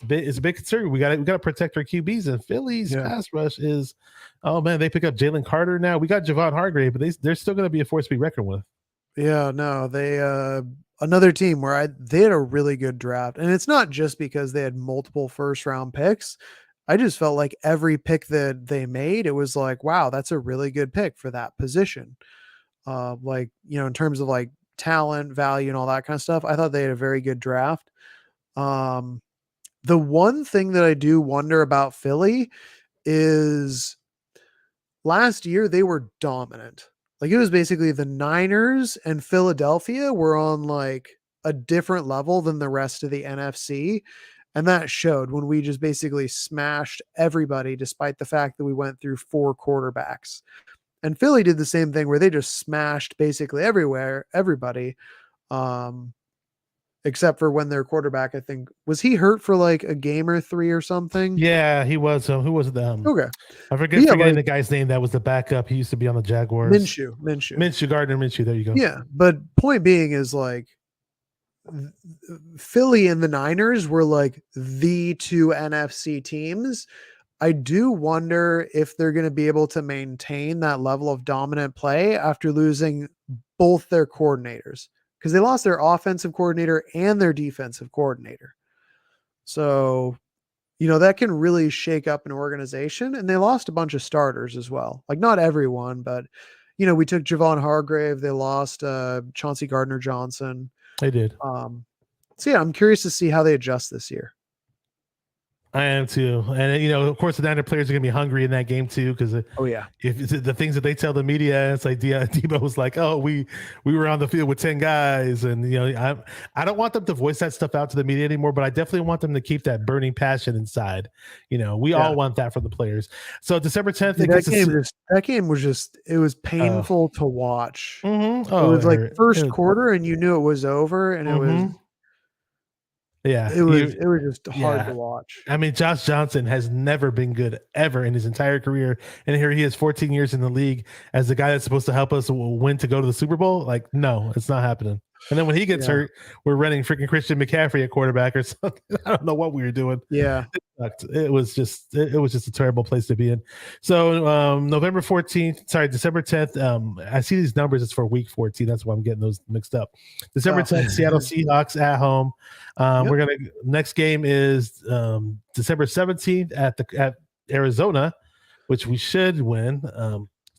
It's a big concern. We got to protect our QBs, and Philly's pass rush is, oh man, they pick up Jalen Carter now. We got Javon Hargrave, but they're still going to be a force to be reckoned with. Yeah, no, they another team where they had a really good draft, and it's not just because they had multiple first round picks. I just felt like every pick that they made, it was like, wow, that's a really good pick for that position. Like in terms of like talent, value, and all that kind of stuff. I thought they had a very good draft. The one thing that I do wonder about Philly is last year they were dominant. Like it was basically the Niners and Philadelphia were on like a different level than the rest of the NFC. And that showed when we just basically smashed everybody, despite the fact that we went through 4 quarterbacks. And Philly did the same thing where they just smashed basically everybody. Except for when their quarterback, I think, was he hurt for like a game or 3 or something? Yeah, he was. Who was them? Okay. I forgetting the guy's name that was the backup. He used to be on the Jaguars. Gardner Minshew. There you go. Yeah. But point being is like Philly and the Niners were like the 2 NFC teams. I do wonder if they're going to be able to maintain that level of dominant play after losing both their coordinators. because they lost their offensive coordinator and their defensive coordinator. So, that can really shake up an organization. And they lost a bunch of starters as well. Like, not everyone, but, we took Javon Hargrave. They lost Chauncey Gardner-Johnson. They did. So, yeah, I'm curious to see how they adjust this year. I am too, and of course, the Niner players are going to be hungry in that game too, because if the things that they tell the media, it's like Debo was like, "Oh, we were on the field with 10 guys," and I don't want them to voice that stuff out to the media anymore, but I definitely want them to keep that burning passion inside. We all want that from the players. So December 10th, that game was just it was painful to watch. Mm-hmm. It was like first quarter, and you knew it was over, and it was. Yeah, it was just hard to watch. I mean, Josh Johnson has never been good ever in his entire career, and here he is, 14 years in the league as the guy that's supposed to help us win to go to the Super Bowl. Like, no, it's not happening. And then when he gets hurt, we're running freaking Christian McCaffrey at quarterback or something. I don't know what we were doing. Yeah, it was just a terrible place to be in. So November 14th, sorry, December 10th. I see these numbers. It's for week 14. That's why I'm getting those mixed up. December 10th, Seattle Seahawks at home. We're gonna next game is December 17th at Arizona, which we should win.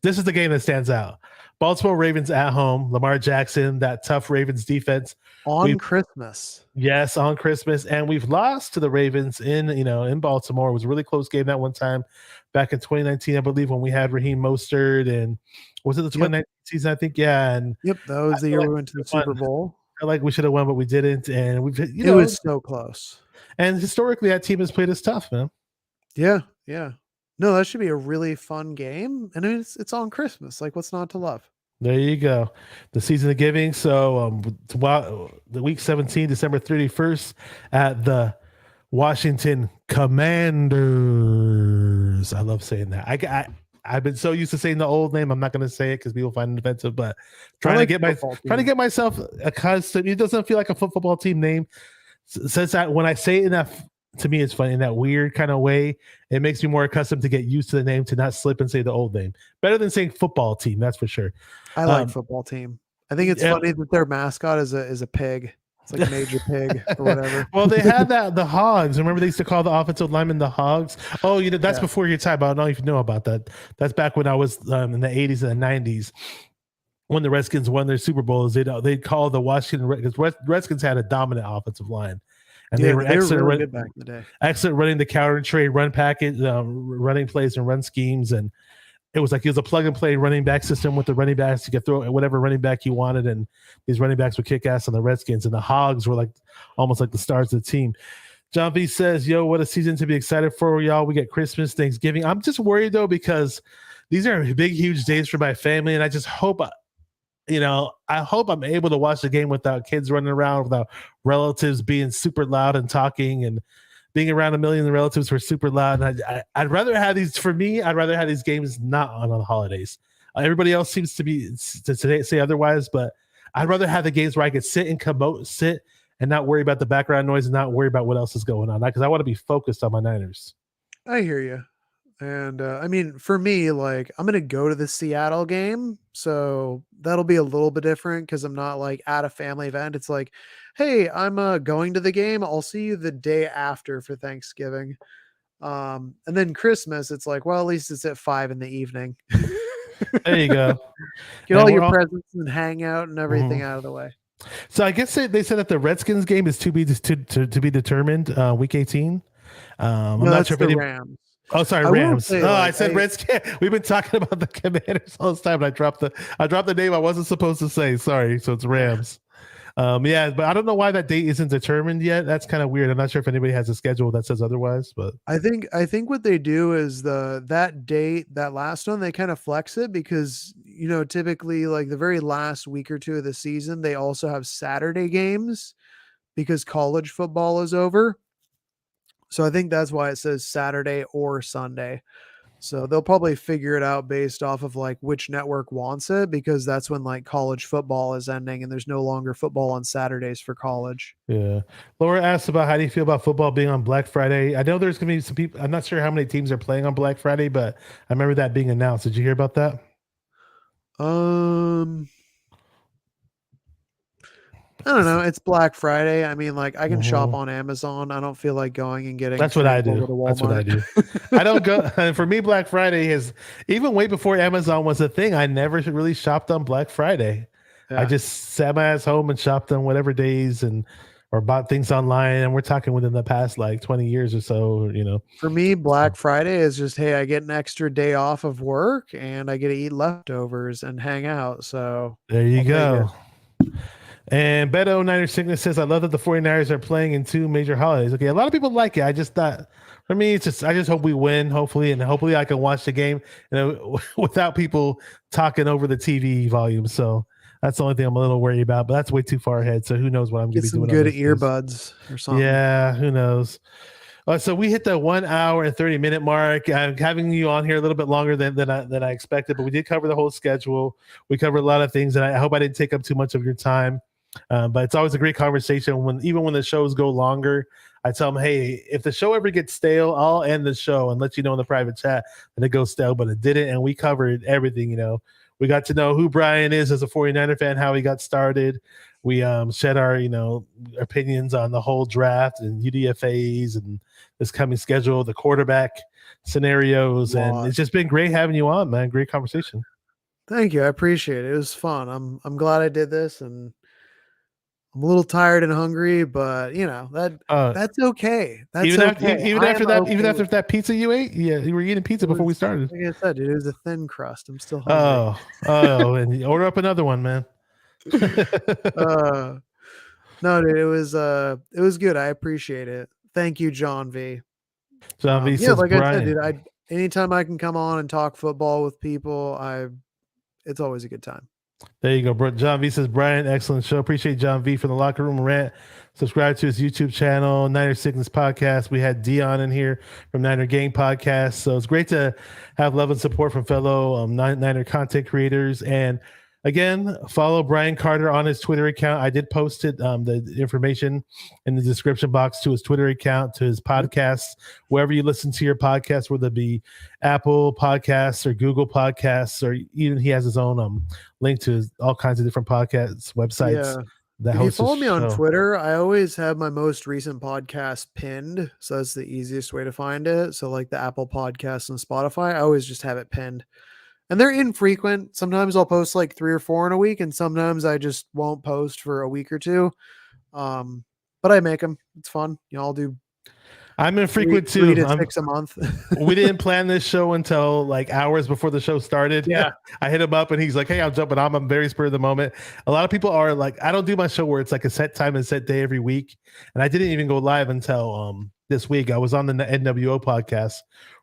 This is the game that stands out. Baltimore Ravens at home. Lamar Jackson, that tough Ravens defense on Christmas. Yes, on Christmas, and we've lost to the Ravens in Baltimore. It was a really close game that one time back in 2019, I believe, when we had Raheem Mostert, and was it the 2019 season? I think, yeah. And that was the year we went to the Super Bowl. I feel like we should have won, but we didn't, and it was so close. And historically, that team has played us tough, man. Yeah. No, that should be a really fun game. And it's on Christmas. Like, what's not to love? There you go. The season of giving. So the week 17, December 31st at the Washington Commanders. I love saying that. I've been so used to saying the old name. I'm not going to say it because people find it offensive, but trying to get myself accustomed. It doesn't feel like a football team name. Since when I say it enough, to me, it's funny in that weird kind of way. It makes me more accustomed to get used to the name, to not slip and say the old name. Better than saying football team, that's for sure. I like football team. I think it's funny that their mascot is a pig. It's like Major Pig or whatever. Well, they had the Hogs. Remember, they used to call the offensive linemen the Hogs. Oh, that's before your time. I don't know if you know about that. That's back when I was in the 80s and the 90s. When the Redskins won their Super Bowls, they'd call the Washington Redskins had a dominant offensive line. And they were excellent, really good back in the day. Excellent running the counter and trade, run package, running plays and run schemes. And it was a plug and play running back system with the running backs. You could throw whatever running back you wanted, and these running backs would kick ass on the Redskins. And the Hogs were almost like the stars of the team. John B says, "Yo, what a season to be excited for, y'all. We get Christmas, Thanksgiving." I'm just worried though, because these are big, huge days for my family, and I just hope I hope I'm able to watch the game without kids running around, without relatives being super loud and talking, and being around a million relatives who are super loud. And I'd rather have these, for me, I'd rather have these games not on the holidays. Everybody else seems to say otherwise, but I'd rather have the games where I could sit and not worry about the background noise and not worry about what else is going on. Because I want to be focused on my Niners. I hear you. And I mean, for me, I'm going to go to the Seattle game. So that'll be a little bit different because I'm not at a family event. It's like, hey, I'm going to the game. I'll see you the day after for Thanksgiving. And then Christmas, it's like, well, at least it's at 5 p.m. There you go. Get all your presents and hang out and everything out of the way. So I guess they said that the Redskins game is to be determined week 18. I'm not sure if Rams. Oh, sorry, Rams. I said Redskins. We've been talking about the Commanders all this time, and I dropped the name I wasn't supposed to say. Sorry, so it's Rams. Yeah, but I don't know why that date isn't determined yet. That's kind of weird. I'm not sure if anybody has a schedule that says otherwise, but I think what they do is that date, that last one, they kind of flex it because typically the very last week or two of the season, they also have Saturday games because college football is over. So I think that's why it says Saturday or Sunday. So they'll probably figure it out based off of which network wants it, because that's when college football is ending and there's no longer football on Saturdays for college. Yeah. Laura asked about how do you feel about football being on Black Friday? I know there's going to be some people. I'm not sure how many teams are playing on Black Friday, but I remember that being announced. Did you hear about that? don't know. It's Black Friday. I mean, like I can shop Mhm. on Amazon. I don't feel like going and getting. That's what I transported do. to That's what I Walmart. do. I don't go. And for me, Black Friday is even way before Amazon was a thing. I never really shopped on Black Friday. I Yeah. just sat my ass home and shopped on whatever days and or bought things online. And we're talking within the past like 20 years or so. For me, So Black Friday is just, hey, I get an extra day off of work and I get to eat leftovers and hang out. So there you I'll take it. go. And Beto Niner Sickness says, I love that the 49ers are playing in 2 major holidays. Okay, a lot of people like it. I just thought, for me, it's just, I just hope we win, hopefully, and hopefully I can watch the game without people talking over the TV volume. So that's the only thing I'm a little worried about, but that's way too far ahead. So who knows what I'm going Get to be some doing good on those days. earbuds or something. Yeah, who knows? So we hit the 1 hour and 30-minute mark. I'm having you on here a little bit longer than I expected, but we did cover the whole schedule. We covered a lot of things, and I hope I didn't take up too much of your time. But it's always a great conversation even when the shows go longer. I tell them, hey, if the show ever gets stale, I'll end the show and let you know in the private chat that it goes stale, but it didn't. And we covered everything. We got to know who Brian is as a 49er fan, how he got started. We shed our opinions on the whole draft and UDFAs and this coming schedule, the quarterback scenarios, and it's just been great having you on, man. Great conversation. Thank you. I appreciate it. It was fun. I'm glad I did this, and I'm a little tired and hungry, but that's okay. That's even okay. Even after that pizza you ate, yeah, you were eating pizza before we started. Like I said, dude, it was a thin crust. I'm still hungry. Oh, and order up another one, man. No, dude, it was good. I appreciate it. Thank you, John V. John V. Yeah, says, like Brian. I said, dude, anytime I can come on and talk football with people, it's always a good time. There you go, John V says, Brian, excellent show. Appreciate John V for the locker room rant. Subscribe to his YouTube channel, Niner Sickness Podcast. We had Dion in here from Niner Gang Podcast. So it's great to have love and support from fellow Niner content creators. And again, follow Brian Carter on his Twitter account. I did post it, the information in the description box to his Twitter account, to his podcasts, wherever you listen to your podcasts, whether it be Apple Podcasts or Google Podcasts, or even he has his own link to all kinds of different podcasts, websites. Yeah. That if you follow me on Twitter, I always have my most recent podcast pinned. So that's the easiest way to find it. So like the Apple Podcasts and Spotify, I always just have it pinned. And they're infrequent. Sometimes I'll post like 3 or 4 in a week, and sometimes I just won't post for a week or 2. But I make them. It's fun. I'll do. I'm infrequent 3 too. to 6 a month. We didn't plan this show until like hours before the show started. Yeah. I hit him up and he's like, hey, I'm jumping on. I'm very spur of the moment. A lot of people are like, I don't do my show where it's like a set time and set day every week. And I didn't even go live until this week. I was on the NWO podcast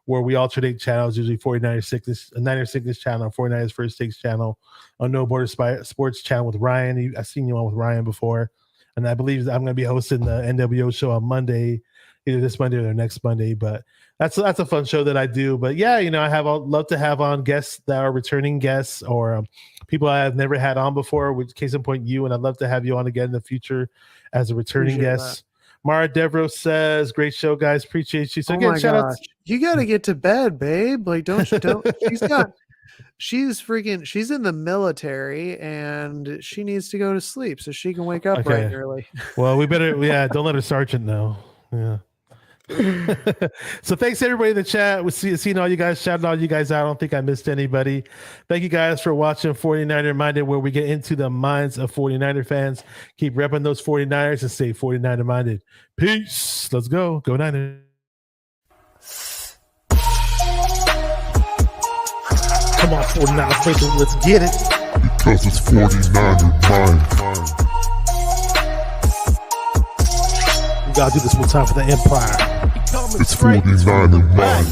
where we alternate channels, usually 49ers Sickness, a Niner Sickness channel, 49ers First Takes channel, on No Border Sports channel with Ryan. I've seen you on with Ryan before. And I believe I'm going to be hosting the NWO show on Monday, either this Monday or the next Monday. But that's a fun show that I do. But yeah, love to have on guests that are returning guests or people I have never had on before, which case in point you, and I'd love to have you on again in the future as a returning guest. That. Mara Devro says, great show, guys. Appreciate you. So again, shout out. You got to get to bed, babe. Like, don't she's in the military and she needs to go to sleep so she can wake up bright and early. Well, we better, don't let her sergeant know. Yeah. So thanks everybody in the chat. We'll seeing all you guys, shouting all you guys out. I don't think I missed anybody. Thank you guys for watching 49er Minded, where we get into the minds of 49er fans. Keep repping those 49ers and stay 49er minded. Peace. Let's go. Go Niners. Come on, 49er faithful. Let's get it. Because it's 49er mind. We gotta do this one time for the Empire. It's 49er mind.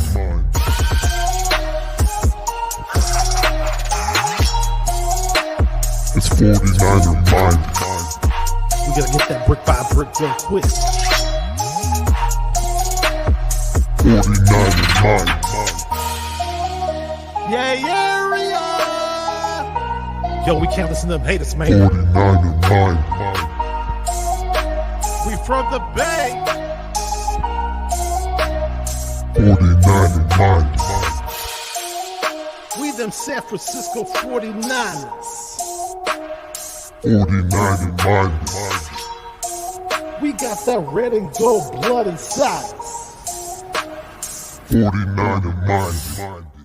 It's 49er mind. We gotta get that brick by brick real quick. 49er mind. Yo, we can't listen to them haters, man. 49er mind. We from the Bay. 49er mind. We them San Francisco 49ers. 49er mind. We got that red and gold blood inside. 49er minded.